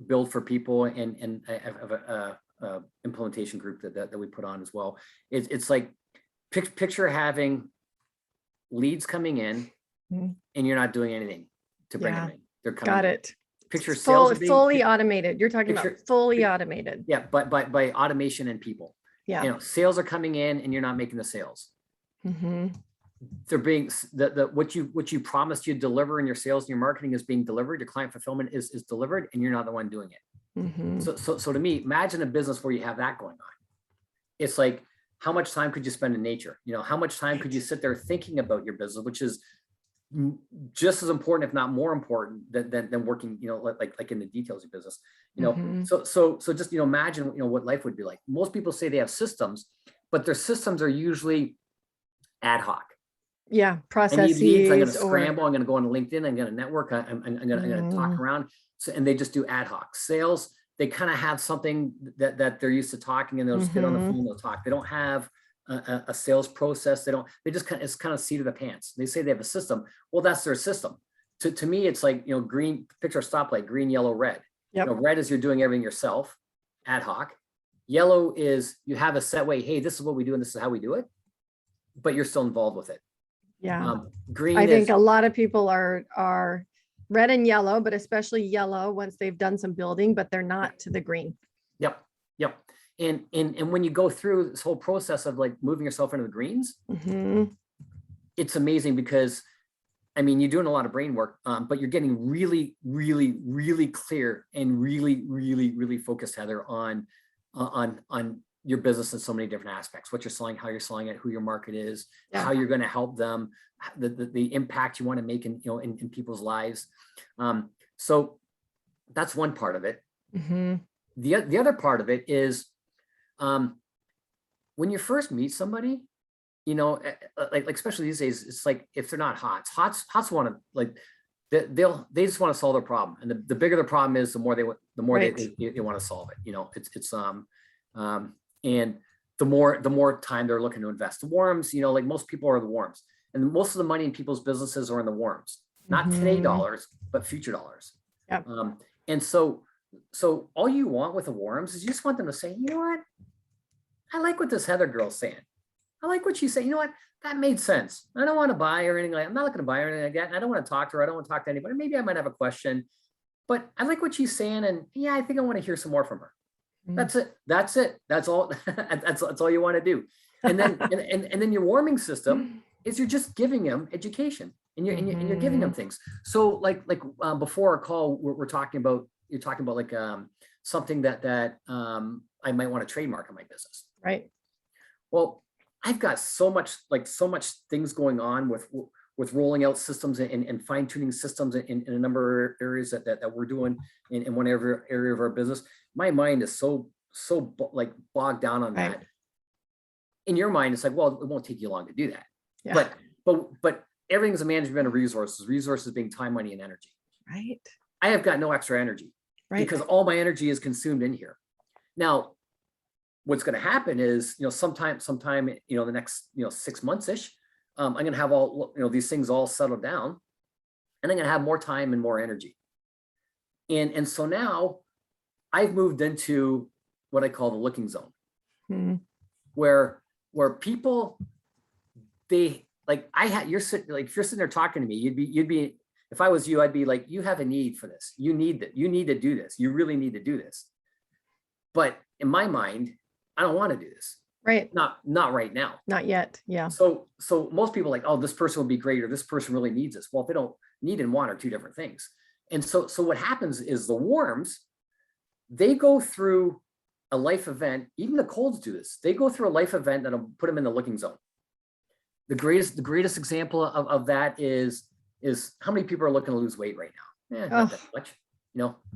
build for people, and I have a implementation group that we put on as well. It's like, picture having leads coming in, and you're not doing anything to bring them in. They're coming. Got it. Picture sales fully automated. You're talking about fully automated. Yeah, but by automation and people. Yeah. Sales are coming in, and you're not making the sales. They're being what you promised you'd deliver in your sales and your marketing is being delivered. Your client fulfillment is delivered, and you're not the one doing it. So to me, imagine a business where you have that going on. It's like, how much time could you spend in nature? How much time could you sit there thinking about your business, which is just as important, if not more important than working, like in the details of business, so just, imagine, what life would be like. Most people say they have systems, but their systems are usually ad hoc. Yeah. I need leads. I'm going to Processes scramble. I'm going to go on LinkedIn. I'm going to network. I'm going to talk around. So, and they just do ad hoc sales. They kind of have something that they're used to talking, and they'll just get on the phone. They'll talk. They don't have a sales process. They just it's kind of seat of the pants. They say they have a system. Well, that's their system. To me, it's like, green, picture a stoplight, green, yellow, red. Yep. Red is you're doing everything yourself, ad hoc. Yellow is you have a set way. Hey, this is what we do, and this is how we do it, but you're still involved with it. Yeah. Green. I think a lot of people are red and yellow, but especially yellow once they've done some building, but they're not to the green. Yep. And when you go through this whole process of like moving yourself into the greens, it's amazing because, I mean, you're doing a lot of brain work, but you're getting really, really, really clear and really, really, really focused, Heather, on your business in so many different aspects: what you're selling, how you're selling it, who your market is, how you're going to help them, the impact you want to make in people's lives. So that's one part of it. The other part of it is, when you first meet somebody, like especially these days, it's like, if they're not hots want to, like, they just want to solve their problem, and the bigger the problem is, the more they want to solve it. And the more time they're looking to invest. The warms, like most people are the warms, and most of the money in people's businesses are in the warms, not today dollars, but future dollars. Yep. And so all you want with the warms is you just want them to say, you know what, I like what this Heather girl's saying. I like what she's saying. You know what, that made sense. I don't want to buy or anything like that. I'm not looking to buy or anything like that. I don't want to talk to her. I don't want to talk to anybody. Maybe I might have a question, but I like what she's saying. And yeah, I think I want to hear some more from her. That's it. That's all. That's all you want to do. And then and then your warming system is you're just giving them education, and you're giving them things. So like before our call, you're talking about like something that I might want to trademark in my business. Right. Well, I've got so much things going on with rolling out systems and fine tuning systems in a number of areas that we're doing in whatever area of our business. My mind is so like bogged down on that. In your mind, it's like, well, it won't take you long to do that. Yeah. But everything's a management of resources being time, money, and energy. Right. I have got no extra energy, right? Because all my energy is consumed in here. Now, what's going to happen is, sometime, the next, 6 months-ish, I'm going to have all, these things all settled down, and I'm going to have more time and more energy. And so now I've moved into what I call the looking zone, where people, they like, you're sitting, like, if you're sitting there talking to me, you'd be, if I was you, I'd be like, you have a need for this. You need to do this. You really need to do this. But in my mind, I don't want to do this. Right. Not right now. Not yet. Yeah. So most people are like, oh, this person will be great, or this person really needs this. Well, if they don't, need and want are two different things. And so what happens is the warms, they go through a life event. Even the colds do this. They go through a life event that'll put them in the looking zone. The greatest example of that is how many people are looking to lose weight right now? Not that much.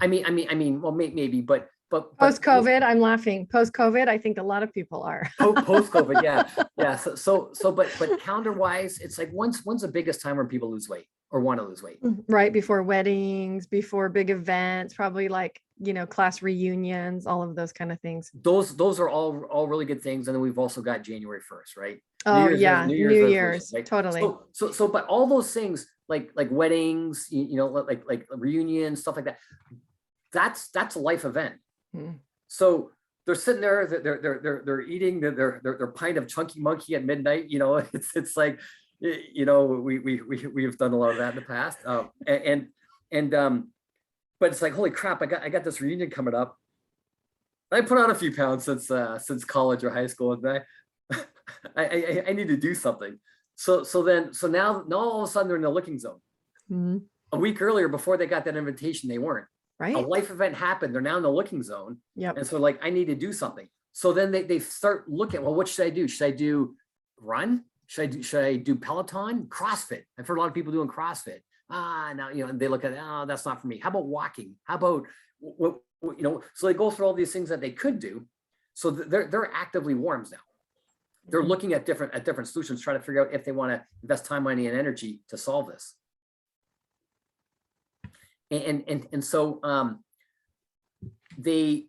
I mean, well, maybe, but post-COVID, I'm laughing. Post-COVID, I think a lot of people are. Post-COVID, yeah. So, but calendar-wise, it's like when's the biggest time when people lose weight or want to lose weight? Right before weddings, before big events, probably like class reunions, all of those kind of things. Those are all really good things, and then we've also got January 1st, right? Oh yeah, New Year's, right? Totally. So, but all those things like weddings, like reunions, stuff like that. That's a life event. So they're sitting there, they're eating their pint of chunky monkey at midnight. It's like, we've done a lot of that in the past. But it's like, holy crap, I got this reunion coming up. I put on a few pounds since college or high school, and I need to do something. So now all of a sudden they're in the looking zone. A week earlier, before they got that invitation, they weren't. Right. A life event happened. They're now in the looking zone. Yep. And so I need to do something. So then they start looking, well, what should I do? Should I do run? should I do Peloton? CrossFit. I've heard a lot of people doing CrossFit. Now, they look at, oh, that's not for me. How about walking? How about what, so they go through all these things that they could do. So they're actively warms now. They're looking at different solutions, trying to figure out if they want to invest time, money, and energy to solve this. And so they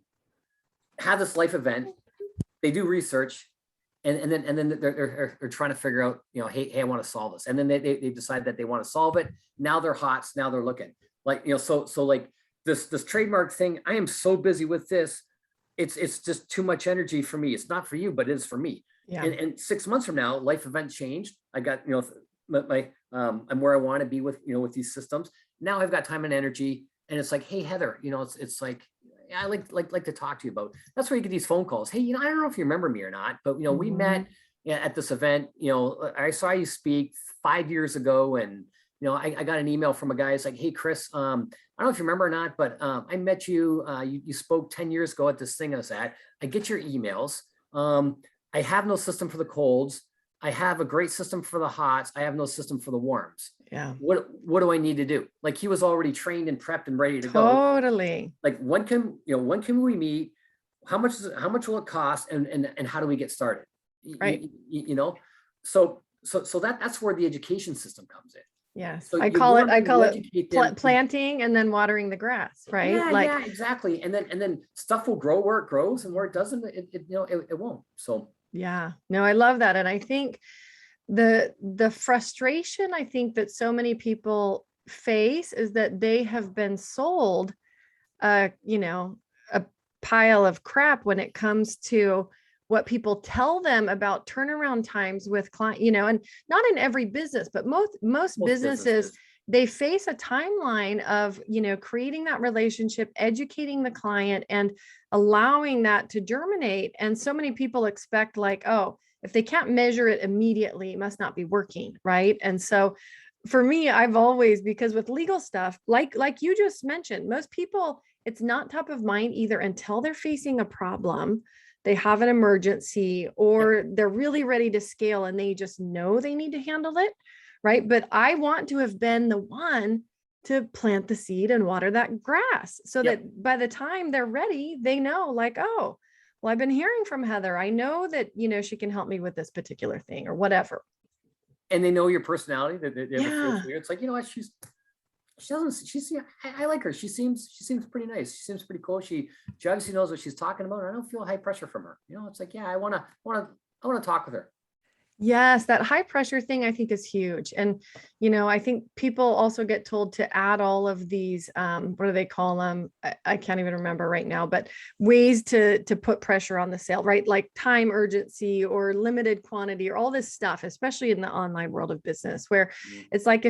have this life event, they do research, and then they're trying to figure out, hey, I want to solve this. And then they decide that they want to solve it. Now they're hot. Now they're looking like, so like this trademark thing, I am so busy with this. It's just too much energy for me. It's not for you, but it is for me. Yeah. And 6 months from now, life event changed. I got, I'm where I want to be with, with these systems. Now I've got time and energy, and it's like, hey, Heather, it's like, I like to talk to you about. That's where you get these phone calls. Hey, I don't know if you remember me or not, but we met at this event. I saw you speak 5 years ago, and I got an email from a guy. It's like, hey, Chris, I don't know if you remember or not, but I met you. You spoke 10 years ago at this thing I was at. I get your emails. I have no system for the colds. I have a great system for the hots. I have no system for the warms. Yeah. What do I need to do? Like, he was already trained and prepped and ready to go. Totally. Like, when can we meet? How much will it cost? And how do we get started? Right. So that's where the education system comes in. Yes. So I call it planting and then watering the grass, right? Yeah, exactly. And then stuff will grow where it grows, and where it doesn't, it won't. So yeah, no, I love that. And I think the frustration I think that so many people face is that they have been sold a pile of crap when it comes to what people tell them about turnaround times with client, and not in every business, but most businesses, they face a timeline of, creating that relationship, educating the client, and allowing that to germinate. And so many people expect, like, oh, if they can't measure it immediately, it must not be working, right? And so for me, I've always, because with legal stuff, like you just mentioned, most people, it's not top of mind either until they're facing a problem, they have an emergency, or they're really ready to scale and they just know they need to handle it, right? But I want to have been the one to plant the seed and water that grass so that by the time they're ready, they know, like, oh, well, I've been hearing from Heather. I know that, she can help me with this particular thing or whatever. And they know your personality. It's like, I like her. She seems pretty nice. She seems pretty cool. She obviously knows what she's talking about. I don't feel high pressure from her. It's like, yeah, I want to talk with her. Yes, that high pressure thing I think is huge. And, I think people also get told to add all of these, what do they call them? I can't even remember right now, but ways to put pressure on the sale, right? Like time urgency or limited quantity or all this stuff, especially in the online world of business, where it's like,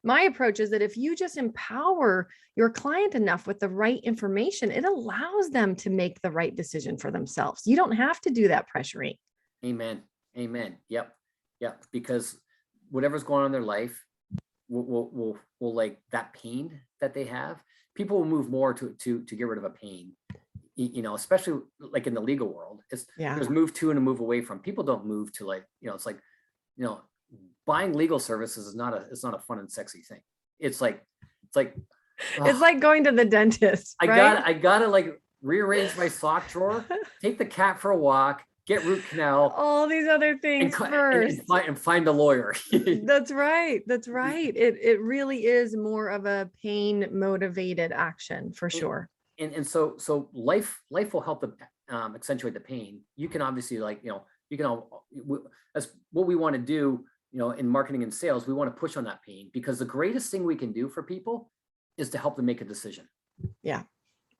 my approach is that if you just empower your client enough with the right information, it allows them to make the right decision for themselves. You don't have to do that pressuring. Amen. Yep. Because whatever's going on in their life will like that pain that they have, people will move more to get rid of a pain, especially like in the legal world. There's move to and a move away from. People don't move to, like, it's like, buying legal services is not a fun and sexy thing. It's like going to the dentist. Right? I gotta like rearrange my sock drawer, take the cat for a walk, get root canal, all these other things first, and find a lawyer. That's right. It really is more of a pain motivated action for sure. And so life will help to accentuate the pain. You can obviously, like, that's what we want to do. In marketing and sales, we want to push on that pain, because the greatest thing we can do for people is to help them make a decision. Yeah.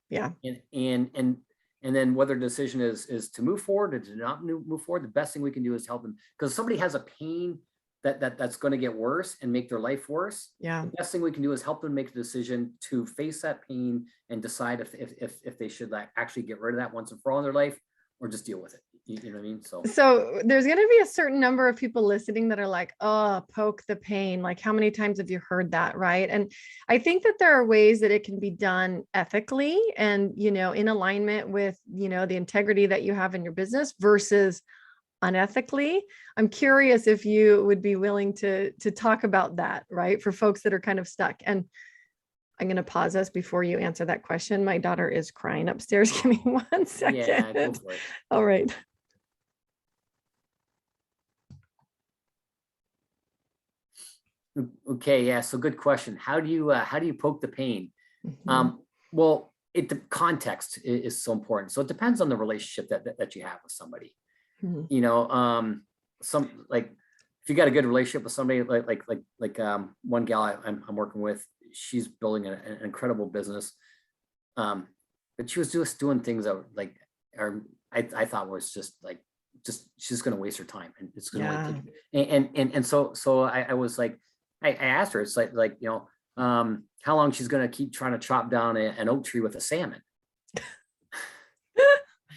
And then whether the decision is to move forward or to not move forward, the best thing we can do is help them, because somebody has a pain that's going to get worse and make their life worse. Yeah. The best thing we can do is help them make the decision to face that pain and decide if they should, like, actually get rid of that once and for all in their life, or just deal with it. You know what I mean? So there's going to be a certain number of people listening that are like, oh, poke the pain. Like, how many times have you heard that? Right. And I think that there are ways that it can be done ethically and, in alignment with, the integrity that you have in your business versus unethically. I'm curious if you would be willing to talk about that, right? For folks that are kind of stuck. And I'm going to pause us before you answer that question. My daughter is crying upstairs. Give me 1 second. Yeah, go for it. All right. Okay, yeah. So good question. How do you poke the pain? Mhm. Well, the context is so important. So it depends on the relationship that you have with somebody. Mhm. You know, some like if you got a good relationship with somebody, one gal I'm working with, she's building an incredible business. But she was just doing things that like are I thought was just she's going to waste her time, and it's going to Yeah. and so I was like I asked her, it's like you know, how long she's going to keep trying to chop down an oak tree with a salmon.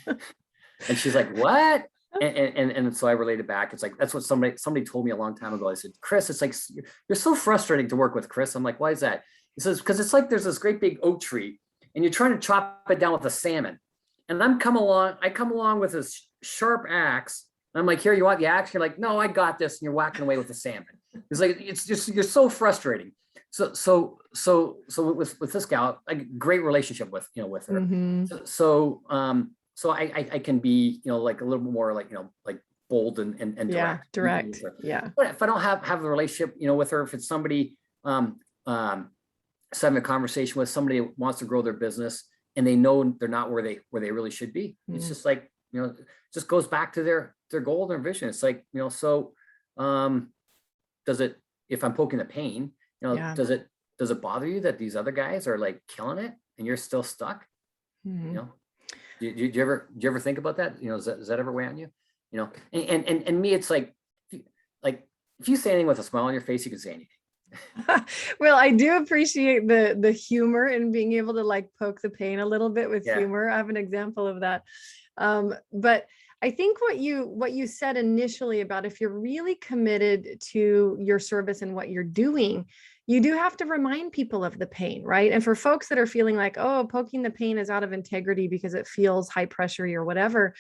And she's like, what? And so I related back. It's like, that's what somebody told me a long time ago. I said, Chris, it's like, you're so frustrating to work with, Chris. I'm like, why is that? He says, because it's like there's this great big oak tree and you're trying to chop it down with a salmon. And I come along with this sharp axe. And I'm like, here, you want the axe? You're like, no, I got this. And you're whacking away with the salmon. It's like, it's just, you're so frustrating. So with this gal, a great relationship with her. Mhm. So I can be, like a little bit more like, like bold and Yeah. direct. Direct. Yeah. But if I don't have a relationship, with her, if it's somebody just having a conversation with somebody who wants to grow their business and they know they're not where they really should be, it's Mhm. just like, just goes back to their goal, their vision. It's like, so does it, if I'm poking the pain, Yeah. does it bother you that these other guys are like killing it and you're still stuck? Mhm. Do you ever think about that? Does that ever weigh on you? And me, it's like if you say anything with a smile on your face, you can say anything. Well, I do appreciate the humor and being able to like poke the pain a little bit with Yeah. humor. I have an example of that. But I think what you said initially about if you're really committed to your service and what you're doing, you do have to remind people of the pain, right? And for folks that are feeling like, oh, poking the pain is out of integrity because it feels high pressure or whatever.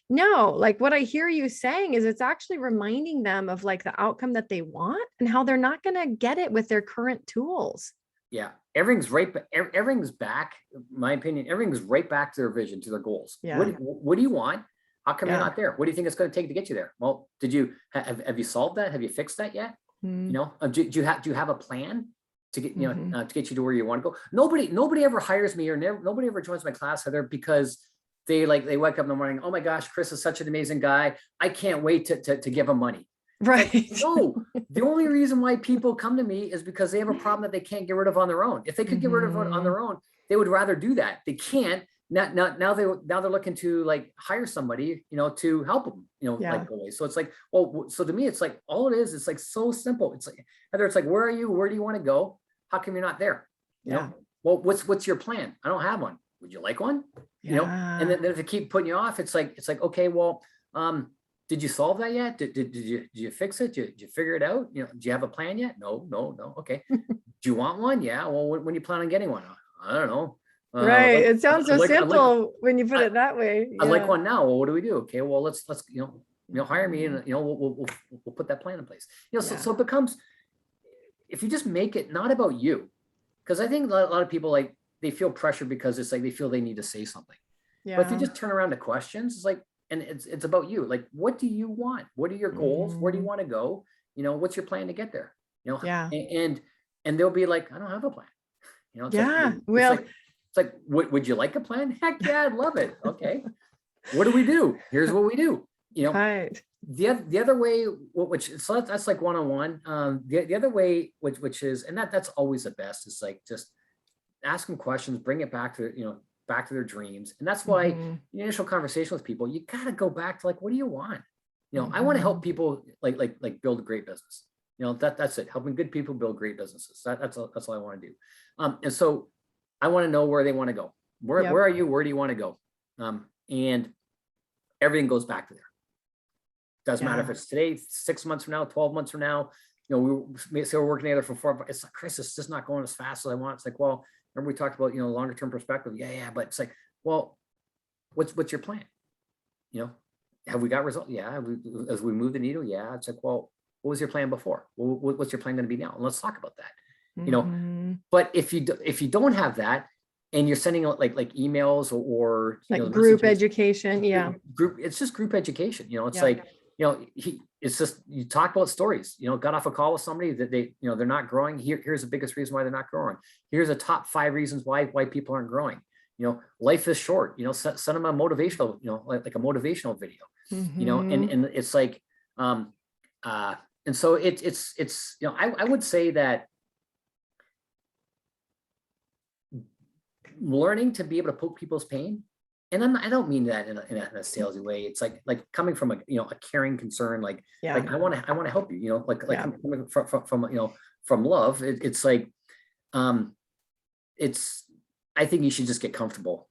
No, like what I hear you saying is it's actually reminding them of like the outcome that they want and how they're not going to get it with their current tools. Yeah, everything's back. My opinion, everything's right back to their vision, to their goals. Yeah. What do you want? How come you're Yeah. not there? What do you think it's going to take to get you there? Well, did you have you solved that? Have you fixed that yet? Mm-hmm. Do you have a plan to get Mm-hmm. to get you to where you want to go? Nobody ever hires me, or nobody ever joins my class, Heather, because they wake up in the morning, oh my gosh, Chris is such an amazing guy, I can't wait to give him money. Right. Like, no, the only reason why people come to me is because they have a problem that they can't get rid of on their own. If they could get rid of it on their own, they would rather do that. They can't. Now they're looking to like hire somebody, to help them, Yeah. like away. So it's like, well, so to me, it's like all it is. It's like so simple. It's like, Heather, it's like, where are you? Where do you want to go? How come you're not there? Yeah. Well, what's your plan? I don't have one. Would you like one? Yeah. And then if they keep putting you off, it's like, okay, well, did you solve that yet? Did you fix it? Did you figure it out? Do you have a plan yet? No. Okay. Do you want one? Yeah. Well, when you plan on getting one? I don't know. Right. It sounds so I'd simple when you put it that way. I'd like Yeah. one now. Well, what do we do? Okay. Well, let's hire me, and we'll put that plan in place. So it becomes, if you just make it not about you, because I think a lot of people, like, they feel pressure because it's like they feel they need to say something. But if you Yeah. just turn around to questions, it's like, and it's about you. Like, what do you want? What are your goals? Where do you want to go? What's your plan to get there? Yeah. And they'll be like, I don't have a plan. It's Yeah. like, Well, it's like, would you like a plan? Heck yeah, I'd love it. Okay. What do we do? Here's what we do. right. The other way, which, so that's like one-on-one. The other way, which is, and that's always the best, is like just ask them questions, bring it back to back to their dreams. And that's why the initial conversation with people, you got to go back to like, what do you want? I want to help people like build a great business. That's it. Helping good people build great businesses. That's all I want to do. And so I want to know where they want to go. Where are you? Where do you want to go? And everything goes back to there. Doesn't matter if it's today, 6 months from now, 12 months from now. We say we're working together for 4. It's like, Chris, it's just not going as fast as I want. It's like, well, remember we talked about longer term perspective. Yeah, but it's like, well, what's your plan? have we got results? Yeah. As we move the needle? Yeah. It's like, well, what was your plan before? What's your plan going to be now? And let's talk about that. But if you don't have that, and you're sending out like emails or like group education, group, it's just group education. It's like, it's just, you talk about stories. Got off a call with somebody that they're not growing. Here's the biggest reason why they're not growing. Here's the top 5 reasons why people aren't growing. Life is short. Send them a motivational, like a motivational video. And it's like, and so it's I would say that learning to be able to poke people's pain, and I don't mean that in a salesy way. It's like coming from a caring concern, like I want to help you, coming from love. It's like, I think you should just get comfortable.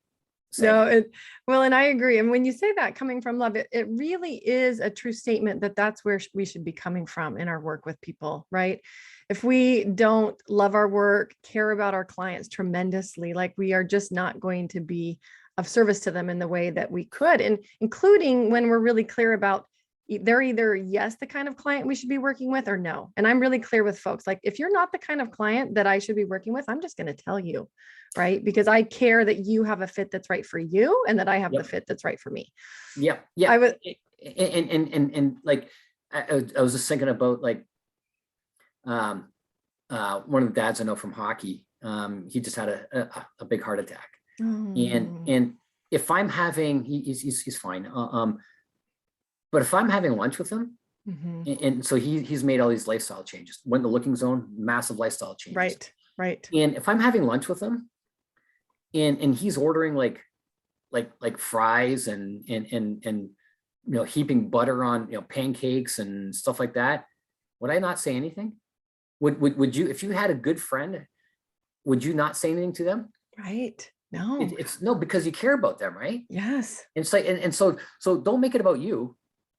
Well, and I agree. And when you say that coming from love, it really is a true statement that's where we should be coming from in our work with people, right? If we don't love our work, care about our clients tremendously, like we are just not going to be of service to them in the way that we could, and including when we're really clear about they're either yes, the kind of client we should be working with, or no. And I'm really clear with folks, like if you're not the kind of client that I should be working with, I'm just going to tell you, right? Because I care that you have a fit that's right for you, and that I have the fit that's right for me. Yeah. I was, and like, I was just thinking about like, one of the dads I know from hockey, he just had a big heart attack. And if I'm having, he's fine. But if I'm having lunch with him, and so he's made all these lifestyle changes, went to Looking Zone, massive lifestyle changes. Right. And if I'm having lunch with him, and he's ordering like fries and heaping butter on pancakes and stuff like that, would I not say anything? Would you, if you had a good friend, would you not say anything to them? Right. No. It's no, because you care about them, right? Yes. It's like, and so don't make it about you.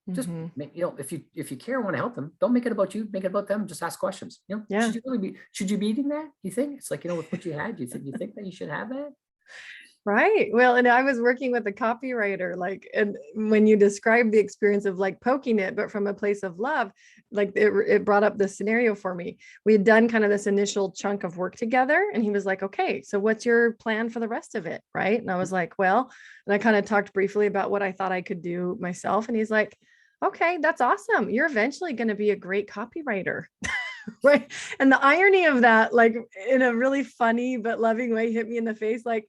Just if you care and want to help them, don't make it about you. Make it about them. Just ask questions. Should you be eating that? You think it's like, with what you had, you think that you should have that? Right. Well, and I was working with a copywriter, like, and when you described the experience of like poking it, but from a place of love, like it brought up this scenario for me. We had done kind of this initial chunk of work together, and he was like, okay, so what's your plan for the rest of it? Right. And I was like, well, and I kind of talked briefly about what I thought I could do myself. And he's like, okay, that's awesome. You're eventually going to be a great copywriter. Right. And the irony of that, like in a really funny but loving way, hit me in the face. Like,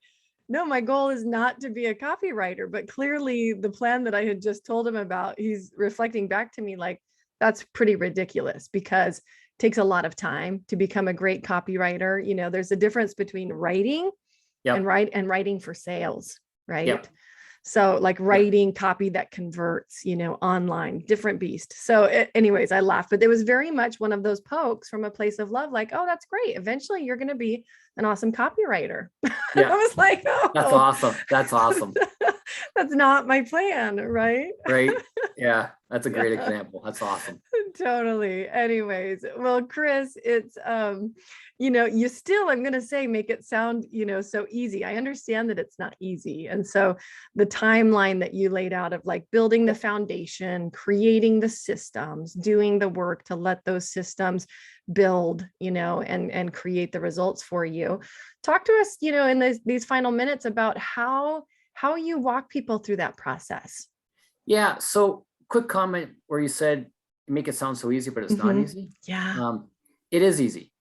no, my goal is not to be a copywriter, but clearly the plan that I had just told him about, he's reflecting back to me like, that's pretty ridiculous, because it takes a lot of time to become a great copywriter. There's a difference between writing and writing for sales, right? Yep. So like writing copy that converts, online, different beast. So anyways, I laughed, but it was very much one of those pokes from a place of love. Like, oh, that's great. Eventually you're going to be an awesome copywriter. Yeah. I was like, oh, that's awesome. That's awesome. That's not my plan. Right. Right. Yeah. That's a great example. That's awesome. Totally. Anyways, well, Chris, it's, you still, I'm going to say, make it sound, so easy. I understand that it's not easy. And so the timeline that you laid out of like building the foundation, creating the systems, doing the work to let those systems build, and create the results for you. Talk to us, in these final minutes about how you walk people through that process. Yeah. So quick comment where you said, make it sound so easy, but it's not easy. Yeah. It is easy.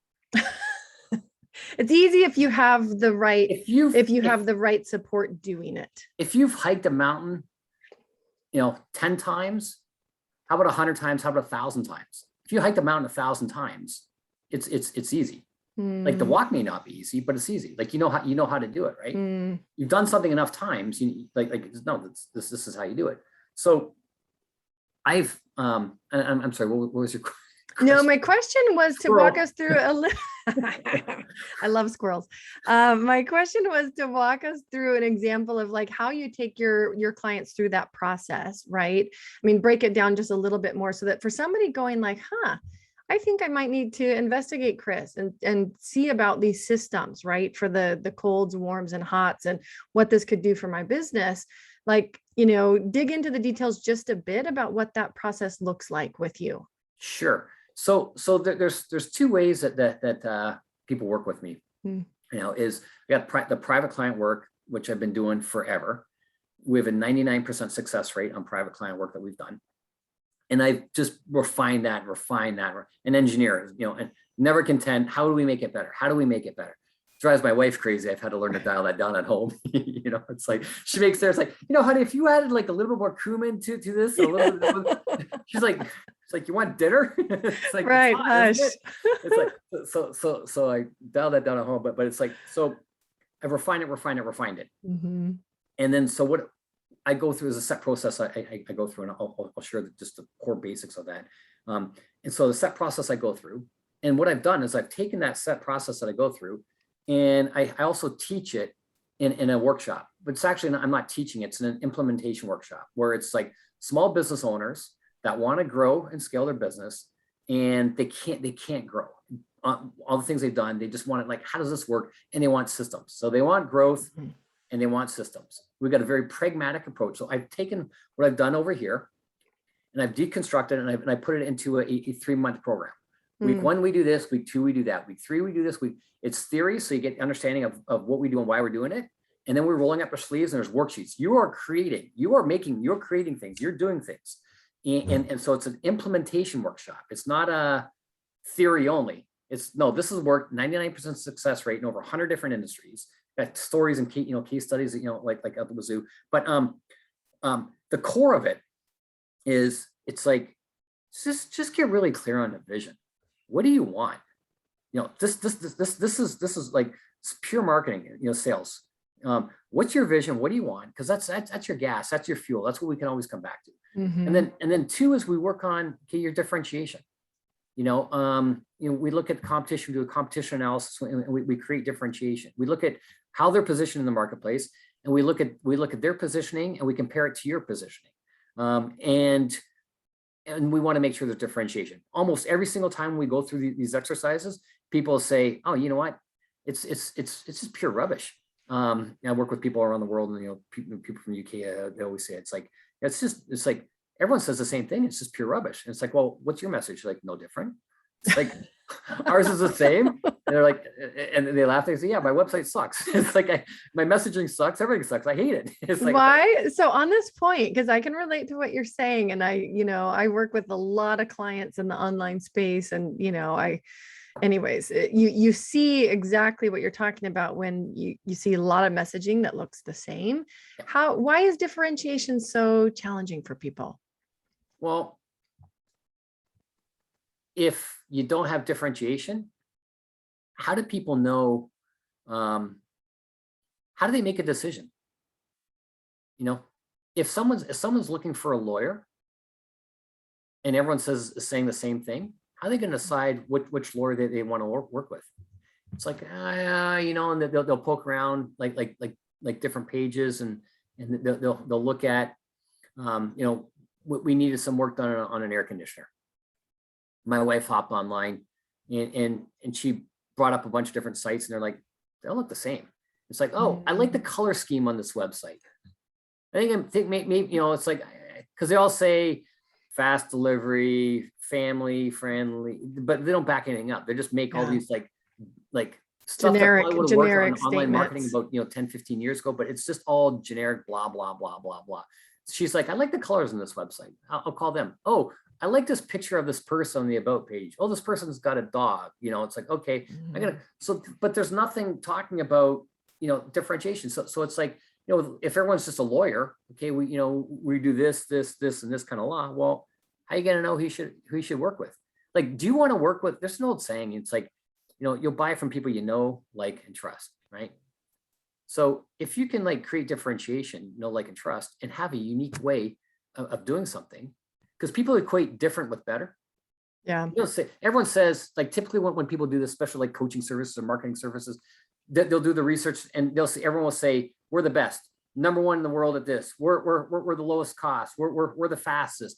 It's easy if you have the right, if you have the right support doing it. If you've hiked a mountain, 10 times, how about 100 times? How about 1,000 times? If you hiked a mountain 1,000 times, it's easy. Like the walk may not be easy, but it's easy. Like, how to do it, right? You've done something enough times. No, this is how you do it. So I've, I'm sorry, what was your question? No, my question was to walk us through a little. I love squirrels. My question was to walk us through an example of like how you take your clients through that process, right? I mean, break it down just a little bit more so that for somebody going like, I think I might need to investigate Chris and see about these systems, right? For the colds, warms, and hots, and what this could do for my business. Like, dig into the details just a bit about what that process looks like with you. Sure. So there's two ways that people work with me. Is we got the private client work, which I've been doing forever. We have a 99% success rate on private client work that we've done. And I've just refined that, and engineer, and never content. How do we make it better? How do we make it better? It drives my wife crazy. I've had to learn to dial that down at home. It's like, she makes there, it's like, honey, if you added like a little bit more cumin to this, a little bit, she's like, you want dinner? It's like, right, it's hot, hush. it's like, so I dial that down at home, but it's like, so I refined it. Mm-hmm. And then, so what I go through is a set process I go through, and I'll share just the core basics of that. And so the set process I go through, and what I've done is I've taken that set process that I go through, and I also teach it in a workshop. But it's actually, I'm not teaching, it's an implementation workshop where it's like small business owners that want to grow and scale their business, and they can't grow. All the things they've done, they just want it, like, how does this work? And they want systems. So they want growth. And they want systems. We've got a very pragmatic approach. So I've taken what I've done over here, and I've deconstructed it, and I put it into a 3-month program. Week 1, we do this. Week 2, we do that. Week 3, we do this. It's theory, so you get understanding of what we do and why we're doing it. And then we're rolling up our sleeves, and there's worksheets. You're creating things. You're doing things. And so it's an implementation workshop. It's not a theory only. This is work, 99% success rate in over 100 different industries. Got stories and case studies, like at the wazoo. But the core of it is, it's like, just get really clear on the vision. What do you want? This is like, it's pure marketing, sales. What's your vision? What do you want? Because that's your gas, that's your fuel. That's what we can always come back to. And then 2 is we work on your differentiation. We look at competition, we do a competition analysis, and we create differentiation. We look at how they're positioned in the marketplace, and we look at their positioning, and we compare it to your positioning. And we want to make sure there's differentiation. Almost every single time we go through these exercises, people say, "Oh, you know what? It's just pure rubbish." I work with people around the world, and people from UK, they always say it's like everyone says the same thing. It's just pure rubbish. And it's like, well, what's your message? Like, no different. It's like, ours is the same. And they're like, and they laugh. They say, yeah, my website sucks. It's like, my messaging sucks. Everything sucks. I hate it. It's like, why? So on this point, because I can relate to what you're saying. And I work with a lot of clients in the online space, and, anyways, you see exactly what you're talking about when you see a lot of messaging that looks the same. Why is differentiation so challenging for people? Well, if you don't have differentiation, how do people know? How do they make a decision? If someone's looking for a lawyer, and everyone saying the same thing, how are they going to decide which lawyer they want to work with? It's like, and they'll poke around like different pages, and they'll look at, we needed some work done on an air conditioner. My wife hopped online, and she brought up a bunch of different sites, and they're like, they all look the same. It's like, oh, I like the color scheme on this website. I think maybe it's like, because they all say fast delivery, family friendly, but they don't back anything up. They just make all these like stuff generic that probably would have worked on online statements. marketing about 10, 15 years ago, but it's just all generic, blah, blah, blah, blah, blah. She's like, I like the colors on this website. I'll call them. Oh, I like this picture of this person on the about page. Oh, this person's got a dog. It's like, okay, but there's nothing talking about, differentiation. So it's like, if everyone's just a lawyer, okay, we do this, and this kind of law. Well, how are you going to know who you should work with? Like, do you want to work with, there's an old saying, it's like, you'll buy from people like, and trust, right? So if you can create differentiation, like, and trust, and have a unique way of doing something, because people equate different with better. Yeah. Everyone says, typically when people do this, especially coaching services or marketing services, they'll do the research, and everyone will say, we're the best, number one in the world at this. We're the lowest cost. We're the fastest.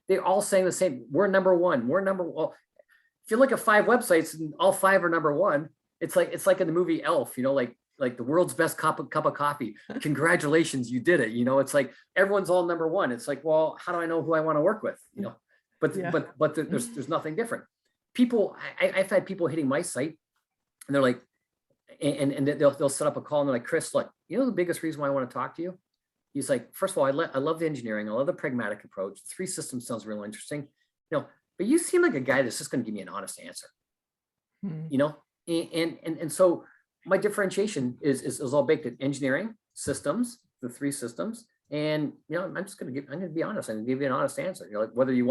They're all saying the same. We're number one. Well, if you look at 5 websites and all 5 are number one, it's like in the movie Elf, like the world's best cup of coffee. Congratulations, you did it. You know, it's like everyone's all number one. It's like, well, how do I know who I want to work with? You know, but there's nothing different. People, I've had people hitting my site, and they're like, and they'll set up a call, and they're like, Chris, look, you know the biggest reason why I want to talk to you? He's like, first of all, I love the engineering, I love the pragmatic approach. 3 systems sounds real interesting, you know, but you seem like a guy that's just going to give me an honest answer, you know, and so my differentiation is all baked in engineering, systems, the 3 systems. And, you know, I'm going to be honest. I'm going to give you an honest answer. You know, like whether you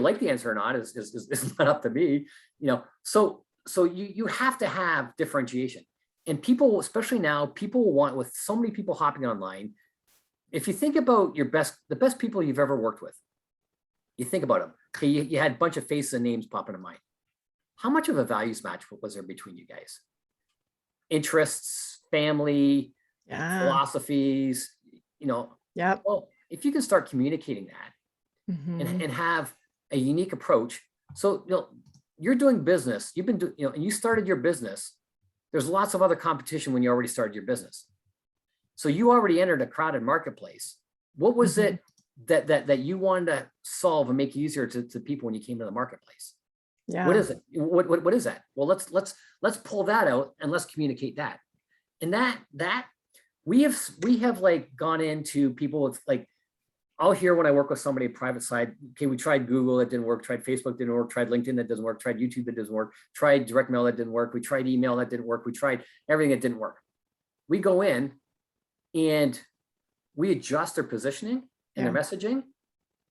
like the answer or not is not up to me, you know. So you have to have differentiation. And people, especially now, people want, with so many people hopping online, if you think about the best people you've ever worked with, you think about them. Okay, you had a bunch of faces and names pop into mind. How much of a values match was there between you guys? Interests, family, philosophies, you know. Well, if you can start communicating that and have a unique approach. So, you know, you're doing business, you've been doing, you know, and you started your business. There's lots of other competition when you already started your business. So you already entered a crowded marketplace. What was it that you wanted to solve and make easier to people when you came to the marketplace? What is it? What is that? Well, let's pull that out and let's communicate that. And that we have like gone into people with, like, I'll hear when I work with somebody private side, okay, we tried Google, that didn't work, tried Facebook, didn't work, tried LinkedIn, that doesn't work, tried YouTube, that doesn't work, tried direct mail, that didn't work, we tried email, that didn't work, we tried everything, that didn't work. We go in and we adjust their positioning and their messaging,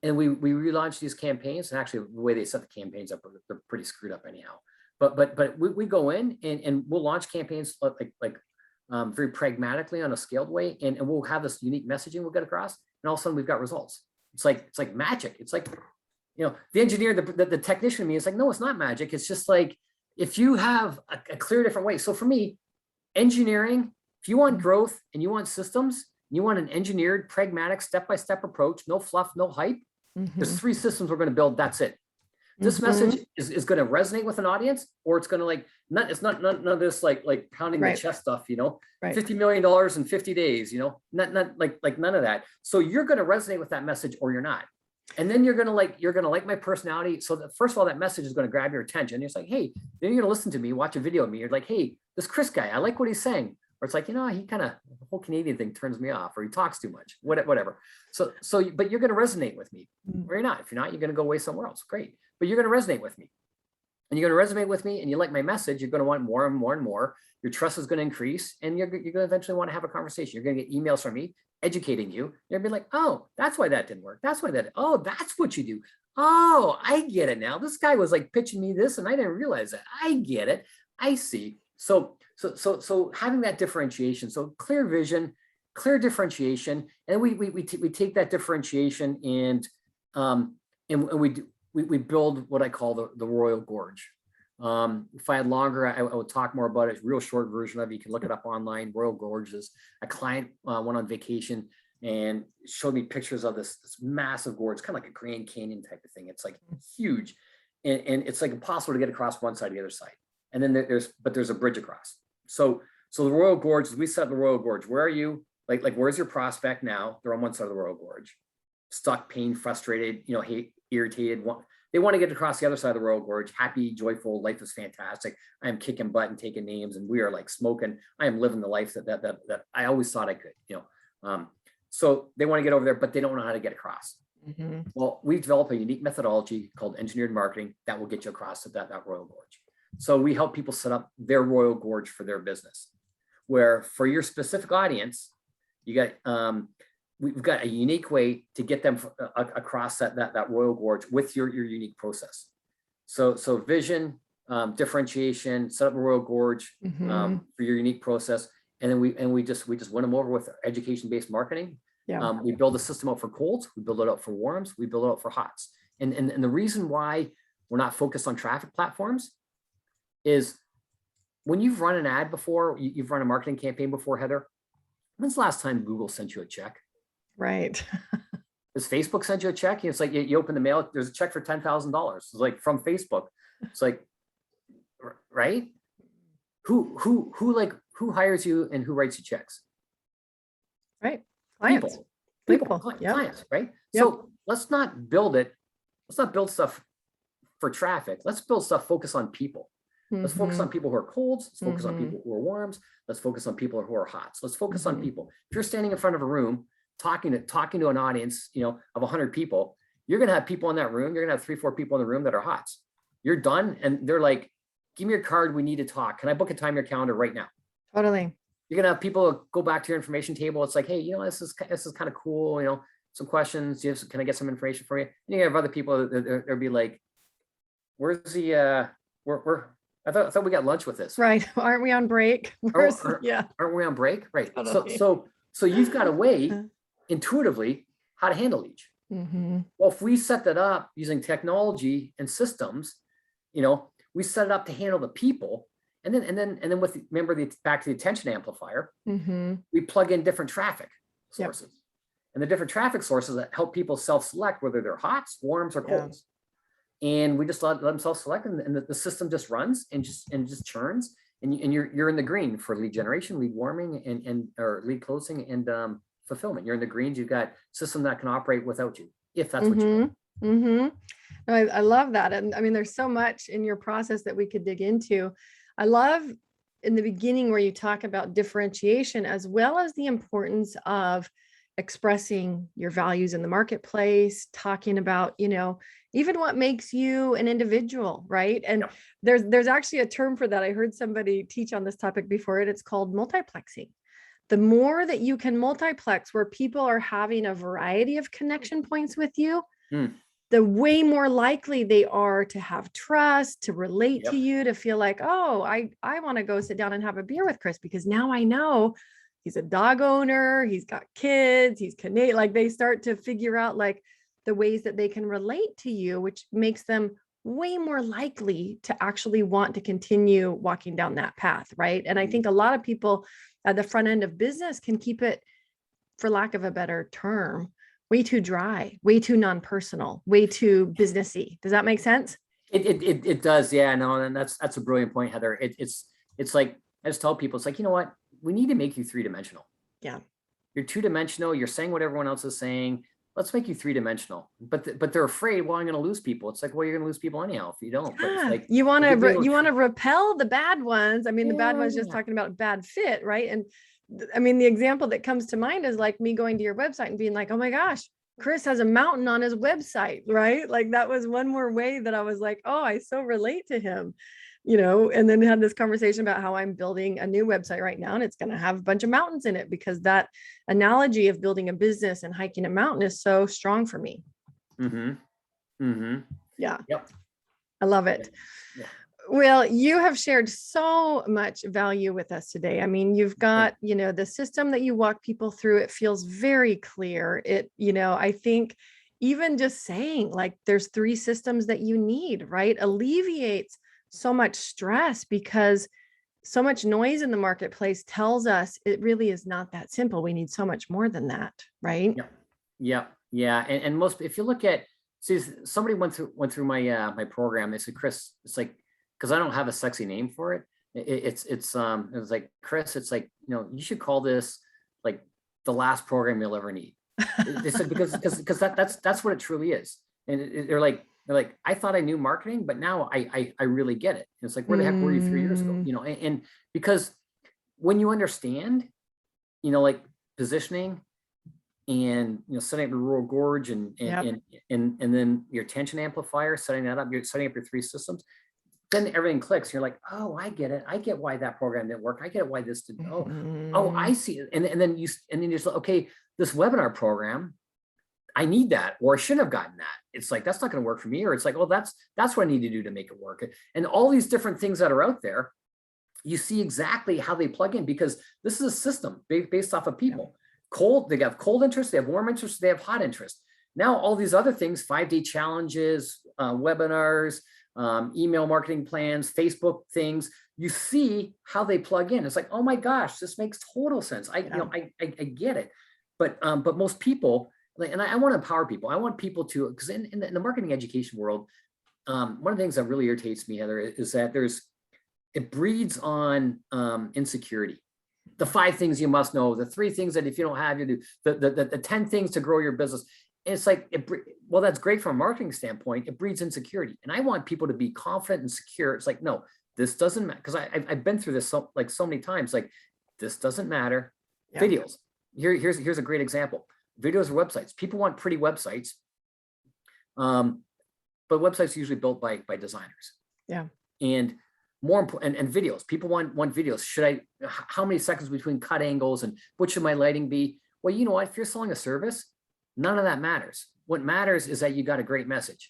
and we relaunch these campaigns. And actually the way they set the campaigns up, they're pretty screwed up anyhow. But we go in and we'll launch campaigns like very pragmatically on a scaled way, and we'll have this unique messaging we'll get across, and all of a sudden we've got results. It's like magic. It's like, you know, the engineer, the technician in me is like, no, it's not magic. It's just like, if you have a clear different way. So for me, engineering, if you want growth and you want systems, you want an engineered, pragmatic, step-by-step approach, no fluff, no hype. There's 3 systems we're going to build. That's it. This message is going to resonate with an audience, or it's going to like, it's not none of this like pounding the chest stuff, you know, $50 million in 50 days, you know, not like none of that. So you're going to resonate with that message, or you're not. And then you're going to like my personality. So that, first of all, that message is going to grab your attention. It's like, hey, then you're going to listen to me, watch a video of me. You're like, hey, this Chris guy, I like what he's saying. Or it's like, you know, he kind of, the whole Canadian thing turns me off, or he talks too much, whatever. So, but you're going to resonate with me, or you're not. If you're not, you're going to go away somewhere else. Great. But you're going to resonate with me, and you're going to resonate with me, and you like my message. You're going to want more and more and more. Your trust is going to increase, and you're going to eventually want to have a conversation. You're going to get emails from me educating you. You're going to be like, oh, that's why that didn't work. That's why oh, that's what you do. Oh, I get it now. This guy was like pitching me this, and I didn't realize that. I get it. I see. So having that differentiation, so clear vision, clear differentiation, and we take that differentiation and we build what I call the Royal Gorge. If I had longer, I would talk more about it. Real short version of it, you can look it up online. Royal Gorge is a client went on vacation and showed me pictures of this massive gorge, kind of like a Grand Canyon type of thing. It's like huge, and it's like impossible to get across one side to the other side. And then there's a bridge across. So the Royal Gorge, we set the Royal Gorge. Where are you? Like where's your prospect now? They're on one side of the Royal Gorge, stuck, pain, frustrated, you know, hate, irritated. They want to get across the other side of the Royal Gorge, happy, joyful, life is fantastic. I am kicking butt and taking names, and we are like smoking. I am living the life that I always thought I could, you know. So they want to get over there, but they don't know how to get across. Well, we've developed a unique methodology called engineered marketing that will get you across to that Royal Gorge. So we help people set up their Royal Gorge for their business, where for your specific audience, you got we've got a unique way to get them across that Royal Gorge with your unique process. So vision, differentiation, set up a Royal Gorge for your unique process, and then we just win them over with education-based marketing. We build a system out for colds, we build it out for warms, we build it out for hots. And the reason why we're not focused on traffic platforms is when you've run an ad before, you've run a marketing campaign before, Heather, when's the last time Google sent you a check? Right. Does Facebook send you a check? It's like you open the mail, there's a check for $10,000. It's like from Facebook. It's like, right? Who who hires you and who writes you checks? Right. Clients. Clients, right? Yep. So let's not build stuff for traffic. Let's build stuff focused on people. Let's focus on people who are colds. Let's focus on people who are warms. Let's focus on people who are hots. Let's focus on people. If you're standing in front of a room talking to an audience, of 100 people, you're going to have people in that room. You're going to have 3-4 people in the room that are hots. You're done. And they're like, give me your card. We need to talk. Can I book a time in your calendar right now? Totally. You're going to have people go back to your information table. It's like, hey, this is kind of cool. Some questions. Can I get some information for you? And you have other people that they'll be like, where's the, I thought we got lunch with this. Right. Aren't we on break? Aren't we on break? Right. Totally. So you've got a way intuitively how to handle each. Well, if we set that up using technology and systems, we set it up to handle the people, and then back to the attention amplifier, we plug in different traffic sources, and the different traffic sources that help people self-select whether they're hots, warms, or colds. And we just let them self-select, and the system just runs and just churns, and you're in the green for lead generation, lead warming, or lead closing, and fulfillment. You're in the greens. You've got a system that can operate without you, if that's what you want. No, I love that. And I mean, there's so much in your process that we could dig into. I love in the beginning where you talk about differentiation, as well as the importance of expressing your values in the marketplace, talking about, even what makes you an individual, right? And there's actually a term for that. I heard somebody teach on this topic before, and it's called multiplexing. The more that you can multiplex, where people are having a variety of connection points with you, the way more likely they are to have trust, to relate to you, to feel like, oh, I want to go sit down and have a beer with Chris, because now I know he's a dog owner, he's got kids, he's Canadian. Like, they start to figure out like the ways that they can relate to you, which makes them way more likely to actually want to continue walking down that path, right? And I think a lot of people at the front end of business can keep it, for lack of a better term, way too dry, way too non-personal, way too businessy. Does that make sense? It does. Yeah, no, and that's a brilliant point, Heather. It's like, I just tell people, it's like, you know what? We need to make you 3-dimensional. Yeah. You're 2-dimensional. You're saying what everyone else is saying. Let's make you 3-dimensional. But they're afraid, well, I'm going to lose people. It's like, well, you're going to lose people anyhow if you don't. But it's like, you want to repel the bad ones. I mean, the bad ones, just talking about bad fit, right? And I mean, the example that comes to mind is like me going to your website and being like, oh my gosh, Chris has a mountain on his website, right? Like, that was one more way that I was like, oh, I so relate to him, and then had this conversation about how I'm building a new website right now, and it's going to have a bunch of mountains in it, because that analogy of building a business and hiking a mountain is so strong for me. Yeah. Yep. I love it. Yeah. Well, you have shared so much value with us today. I mean, you've got, the system that you walk people through. It feels very clear. I think even just saying like, there's 3 systems that you need, right, alleviates so much stress, because so much noise in the marketplace tells us it really is not that simple. We need so much more than that, right? Yeah. And most, if you look at, somebody went through my my program. They said, Chris, it's like, because I don't have a sexy name for it. It was like, Chris, it's like, you should call this like the last program you'll ever need. They said, because that's what it truly is. And they're like, I thought I knew marketing, but now I really get it. And it's like, where the heck were you 3 years ago? And because when you understand, like positioning and, setting up your rural gorge and then your attention amplifier, setting that up, you're setting up your 3 systems, then everything clicks. You're like, oh, I get it. I get why that program didn't work. I get why this didn't. Oh, I see it. And then you're just like, okay, this webinar program, I need that, or I shouldn't have gotten that. It's like, that's not going to work for me. Or it's like, oh, that's what I need to do to make it work. And all these different things that are out there, you see exactly how they plug in, because this is a system based off of people. Cold, they have cold interest, they have warm interest, they have hot interest. Now, all these other things, 5-day challenges, webinars, email marketing plans, Facebook things, you see how they plug in. It's like, oh my gosh, this makes total sense. I get it. But most people, and I want to empower people. I want people to, because in the marketing education world, one of the things that really irritates me, Heather, is that it breeds on insecurity. the 5 things you must know, the 3 things that if you don't have, you do, the 10 things to grow your business. And it's like, well, that's great from a marketing standpoint. It breeds insecurity. And I want people to be confident and secure. It's like, no, this doesn't matter. Because I've been through this so many times. Like, this doesn't matter. Yeah. Videos. Here's a great example. Videos or websites. People want pretty websites. But websites are usually built by designers. Yeah. And more important, and videos. People want videos. How many seconds between cut angles, and what should my lighting be? Well, you know what? If you're selling a service, none of that matters. What matters is that you got a great message,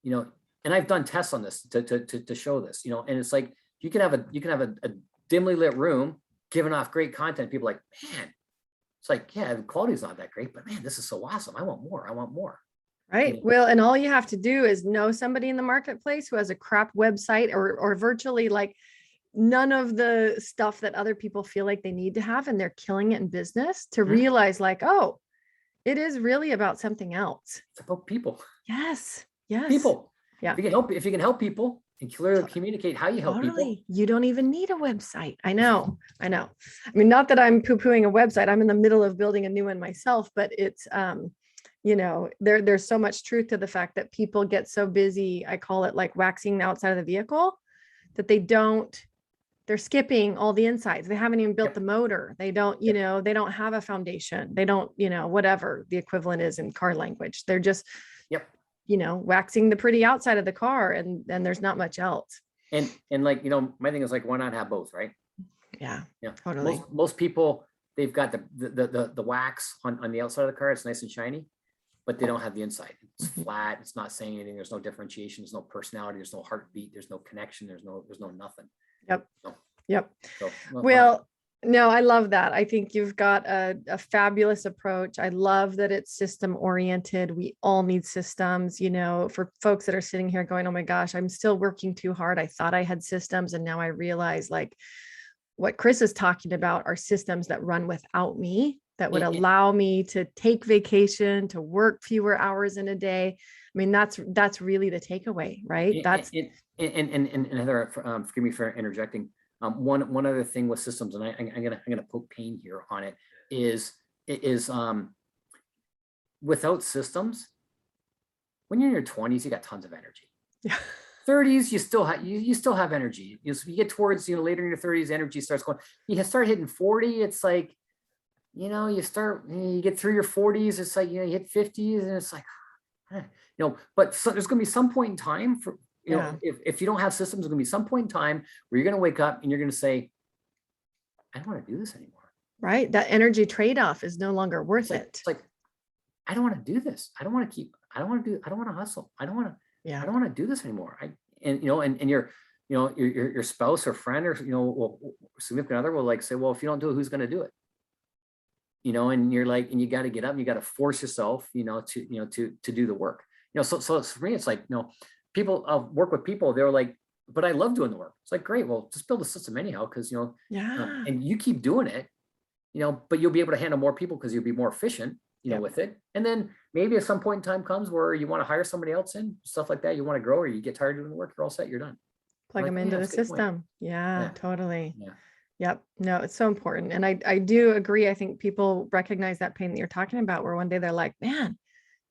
you know. And I've done tests on this to show this, you know. And it's like you can have a dimly lit room giving off great content. People are like, man, it's like, yeah, the quality's not that great, but man, this is so awesome. I want more. I want more. Right. Yeah. Well, and all you have to do is know somebody in the marketplace who has a crap website or virtually like none of the stuff that other people feel like they need to have, and they're killing it in business, to realize like, oh, it is really about something else. It's about people. Yes. Yes. People. Yeah. If you can help people and clearly communicate how you help people. You don't even need a website. I know. I mean, not that I'm poo-pooing a website. I'm in the middle of building a new one myself, but it's, you know, there's so much truth to the fact that people get so busy. I call it like waxing the outside of the vehicle, that they're skipping all the insides. They haven't even built the motor. They don't, you know, they don't have a foundation. They don't, you know, whatever the equivalent is in car language. They're just, you know, waxing the pretty outside of the car, and there's not much else. And like, you know, my thing is like, why not have both, right? Yeah, yeah. Totally. Most people, they've got the wax on the outside of the car. It's nice and shiny, but they don't have the inside. It's flat. It's not saying anything. There's no differentiation. There's no personality. There's no heartbeat. There's no connection. There's no nothing. Yep. So, yep. So, well, no, I love that. I think you've got a fabulous approach. I love that it's system oriented. We all need systems, you know, for folks that are sitting here going, oh my gosh, I'm still working too hard. I thought I had systems, and now I realize like what Chris is talking about are systems that run without me, that would allow me to take vacation, to work fewer hours in a day. I mean, that's really the takeaway, right? That's and Heather, forgive me for interjecting. One other thing with systems, and I'm gonna poke pain here on it, is without systems, when you're in your 20s, you got tons of energy. Yeah. 30s, you still have energy. You get towards, you know, later in your 30s, energy starts going. You start hitting 40, it's like, you know, you get through your 40s, it's like, you know, you hit 50s, and it's like, you know, but there's gonna be some point in time for, you know, if you don't have systems, there's gonna be some point in time where you're gonna wake up and you're gonna say, I don't want to do this anymore. Right. That energy trade-off is no longer worth it. It's like, I don't want to do this. I don't want to hustle. I don't want to do this anymore. And your spouse or friend or, you know, significant other will like say, well, if you don't do it, who's going to do it? You know, and you're like, and you got to get up and you got to force yourself, you know, to do the work. You know, so for me, it's like, you know, people work with people, they're like, but I love doing the work. It's like, great. Well, just build a system anyhow. Cause you know, and you keep doing it, you know, but you'll be able to handle more people because you'll be more efficient, you know, with it. And then maybe at some point in time comes where you want to hire somebody else in, stuff like that. You want to grow, or you get tired of doing the work, you're all set, you're done. Plug them into the system. Yeah, totally. Yeah. Yep. No, it's so important. And I do agree. I think people recognize that pain that you're talking about, where one day they're like, man,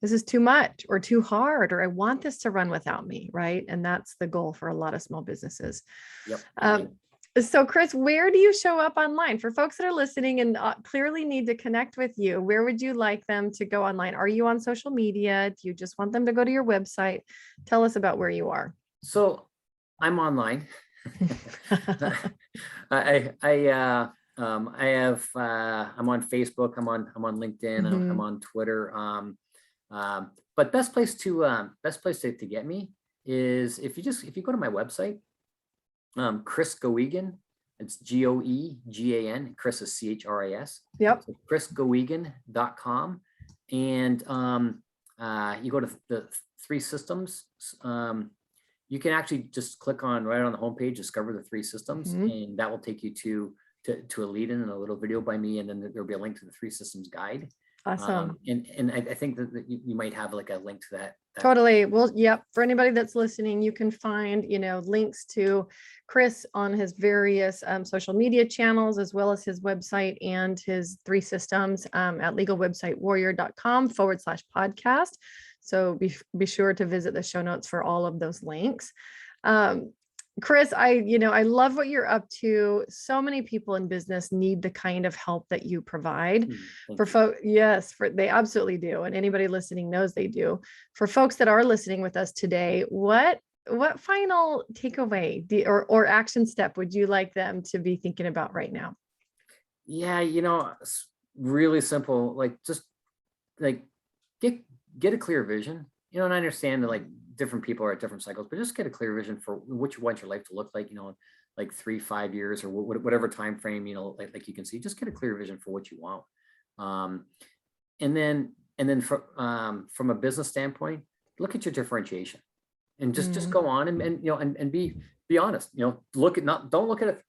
this is too much or too hard, or I want this to run without me. Right. And that's the goal for a lot of small businesses. Yep. So Chris, where do you show up online for folks that are listening and clearly need to connect with you? Where would you like them to go online? Are you on social media? Do you just want them to go to your website? Tell us about where you are. So I'm online. I'm on Facebook. I'm on LinkedIn. I'm on Twitter. But best place to get me is if you go to my website, Chris Goegan, it's Goegan, Chris is CHRIS. Yep. So chrisgoegan.com. And you go to the 3 systems. You can actually just click on right on the homepage, discover the 3 systems, and that will take you to a lead-in and a little video by me, and then there'll be a link to the 3 systems guide. Awesome. And I think that you might have like a link to that. Totally. Well, yep. For anybody that's listening, you can find, links to Chris on his various social media channels, as well as his website and his 3 systems at legalwebsitewarrior.com/podcast. So be sure to visit the show notes for all of those links. Chris, I love what you're up to. So many people in business need the kind of help that you provide for folks. Yes, they absolutely do. And anybody listening knows they do. For folks that are listening with us today, what final takeaway or action step would you like them to be thinking about right now? Yeah, it's really simple. Like, just like get a clear vision, and I understand that like different people are at different cycles, but just get a clear vision for what you want your life to look like, like 3-5 years or whatever time frame, like you can see. Just get a clear vision for what you want. And then from a business standpoint, look at your differentiation, and just go on and be honest. Don't look at it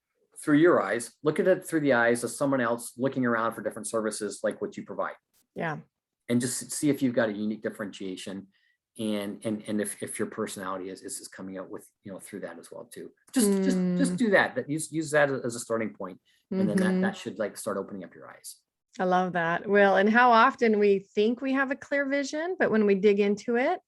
through your eyes. Look at it through the eyes of someone else looking around for different services like what you provide. Yeah. And just see if you've got a unique differentiation, and if your personality is coming out with through that as well too. Just do that. Use that as a starting point, and then that should like start opening up your eyes. I love that. Well, and how often we think we have a clear vision, but when we dig into it,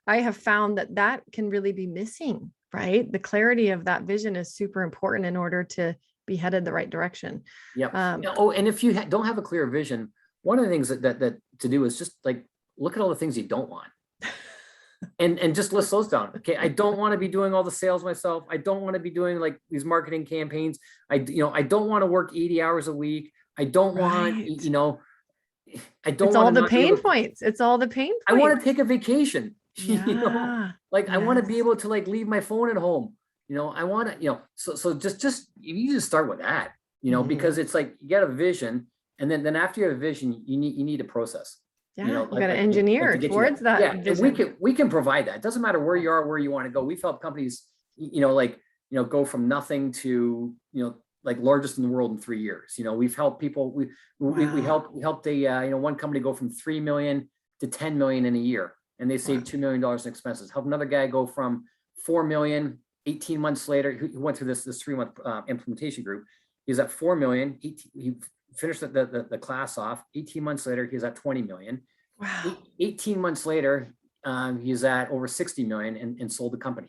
I have found that can really be missing, right? The clarity of that vision is super important in order to be headed the right direction. Yep. And if you don't have a clear vision, one of the things that to do is just like look at all the things you don't want. And just list those down. Okay, I don't want to be doing all the sales myself. I don't want to be doing like these marketing campaigns. I don't want to work 80 hours a week. I don't want, I don't It's want all the pain points. It's all the pain points. I want to take a vacation. Yeah. Like I want to be able to like leave my phone at home. I want to, so just you just start with that, because it's like you got a vision, and then after you have a vision, you need a process. Yeah, you got to engineer towards that vision. And we can provide that. It doesn't matter where you are, where you want to go. We've helped companies, go from nothing to, like largest in the world in 3 years. We've helped people. We helped a one company go from 3 million to 10 million in a year, and they saved $2 million in expenses. Helped another guy go from 4 million 18 months later. He went through this 3-month implementation group. He's at 4 million. He finished the class off. 18 months later, he's at 20 million. Wow. 18 months later, he's at over 60 million and sold the company.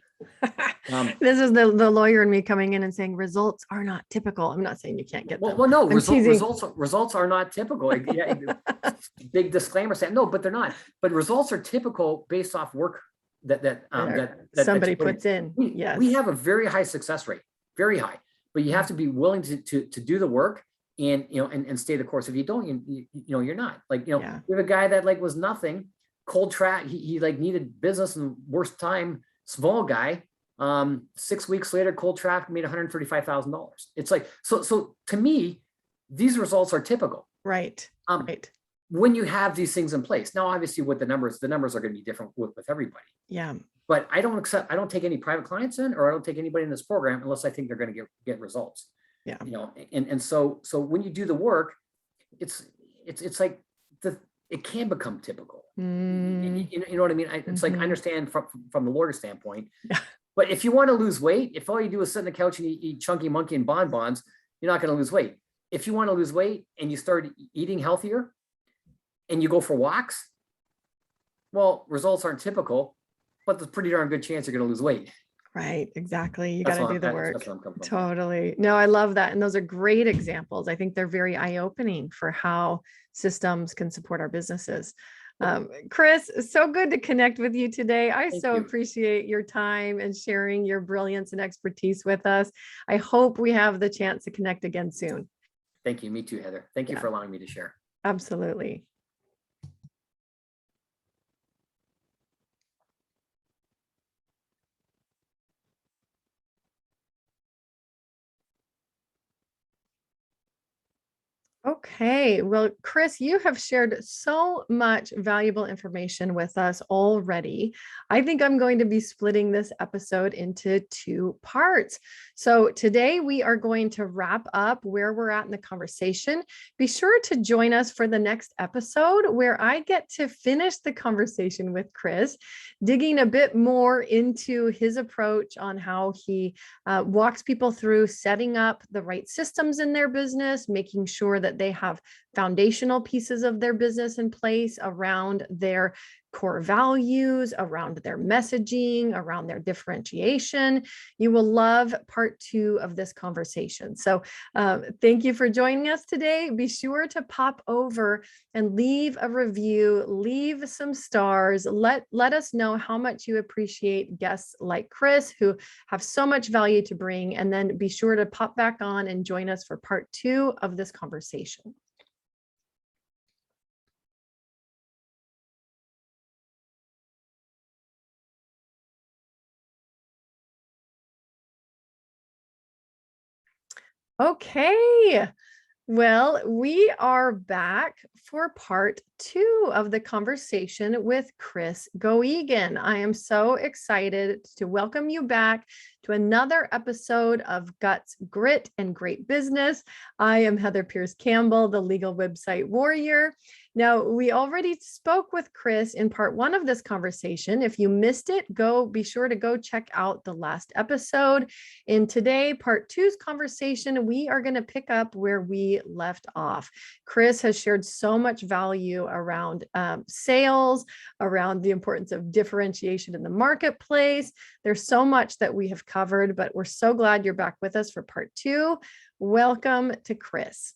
This is the lawyer in me coming in and saying results are not typical. I'm not saying you can't get them. Well, no, results are not typical. Yeah, big disclaimer saying no, but they're not. But results are typical based off work that somebody puts in. We have a very high success rate, very high. But you have to be willing to do the work and stay the course. If you don't, you're not. Like we have a guy that like was nothing, cold track. He like needed business in the worst time. Small guy. 6 weeks later, cold traffic made $135,000. It's like so to me, these results are typical. Right. Right. When you have these things in place. Now, obviously, with the numbers are going to be different with everybody. Yeah. But I don't take any private clients in, or I don't take anybody in this program unless I think they're going to get results. Yeah. And so when you do the work, it's like it can become typical. You know what I mean? It's like, I understand from the lawyer standpoint, but if you want to lose weight, if all you do is sit on the couch and eat chunky monkey and bonbons, you're not going to lose weight. If you want to lose weight and you start eating healthier and you go for walks, well, results aren't typical, but there's a pretty darn good chance you're going to lose weight. Right. Exactly. You got to do the work. Totally. From. No, I love that. And those are great examples. I think they're very eye-opening for how systems can support our businesses. Chris, so good to connect with you today. I appreciate your time and sharing your brilliance and expertise with us. I hope we have the chance to connect again soon. Thank you. Me too, Heather. Thank you for allowing me to share. Absolutely. Okay. Okay, well, Chris, you have shared so much valuable information with us already. I think I'm going to be splitting this episode into two parts. So today we are going to wrap up where we're at in the conversation. Be sure to join us for the next episode where I get to finish the conversation with Chris, digging a bit more into his approach on how he walks people through setting up the right systems in their business, making sure that they have foundational pieces of their business in place around their core values, around their messaging, around their differentiation. You will love part 2 of this conversation. So thank you for joining us today. Be sure to pop over and leave a review, leave some stars. Let us know how much you appreciate guests like Chris, who have so much value to bring. And then be sure to pop back on and join us for part 2 of this conversation. Okay. Well, we are back for part 2 of the conversation with Chris Goegan. I am so excited to welcome you back to another episode of Guts, Grit, and Great Business. I am Heather Pierce Campbell, the legal website warrior. Now, we already spoke with Chris in part 1 of this conversation. If you missed it, be sure to go check out the last episode. In today, part 2's conversation, we are going to pick up where we left off. Chris has shared so much value around sales, around the importance of differentiation in the marketplace. There's so much that we have covered, but we're so glad you're back with us for part 2. Welcome to Chris.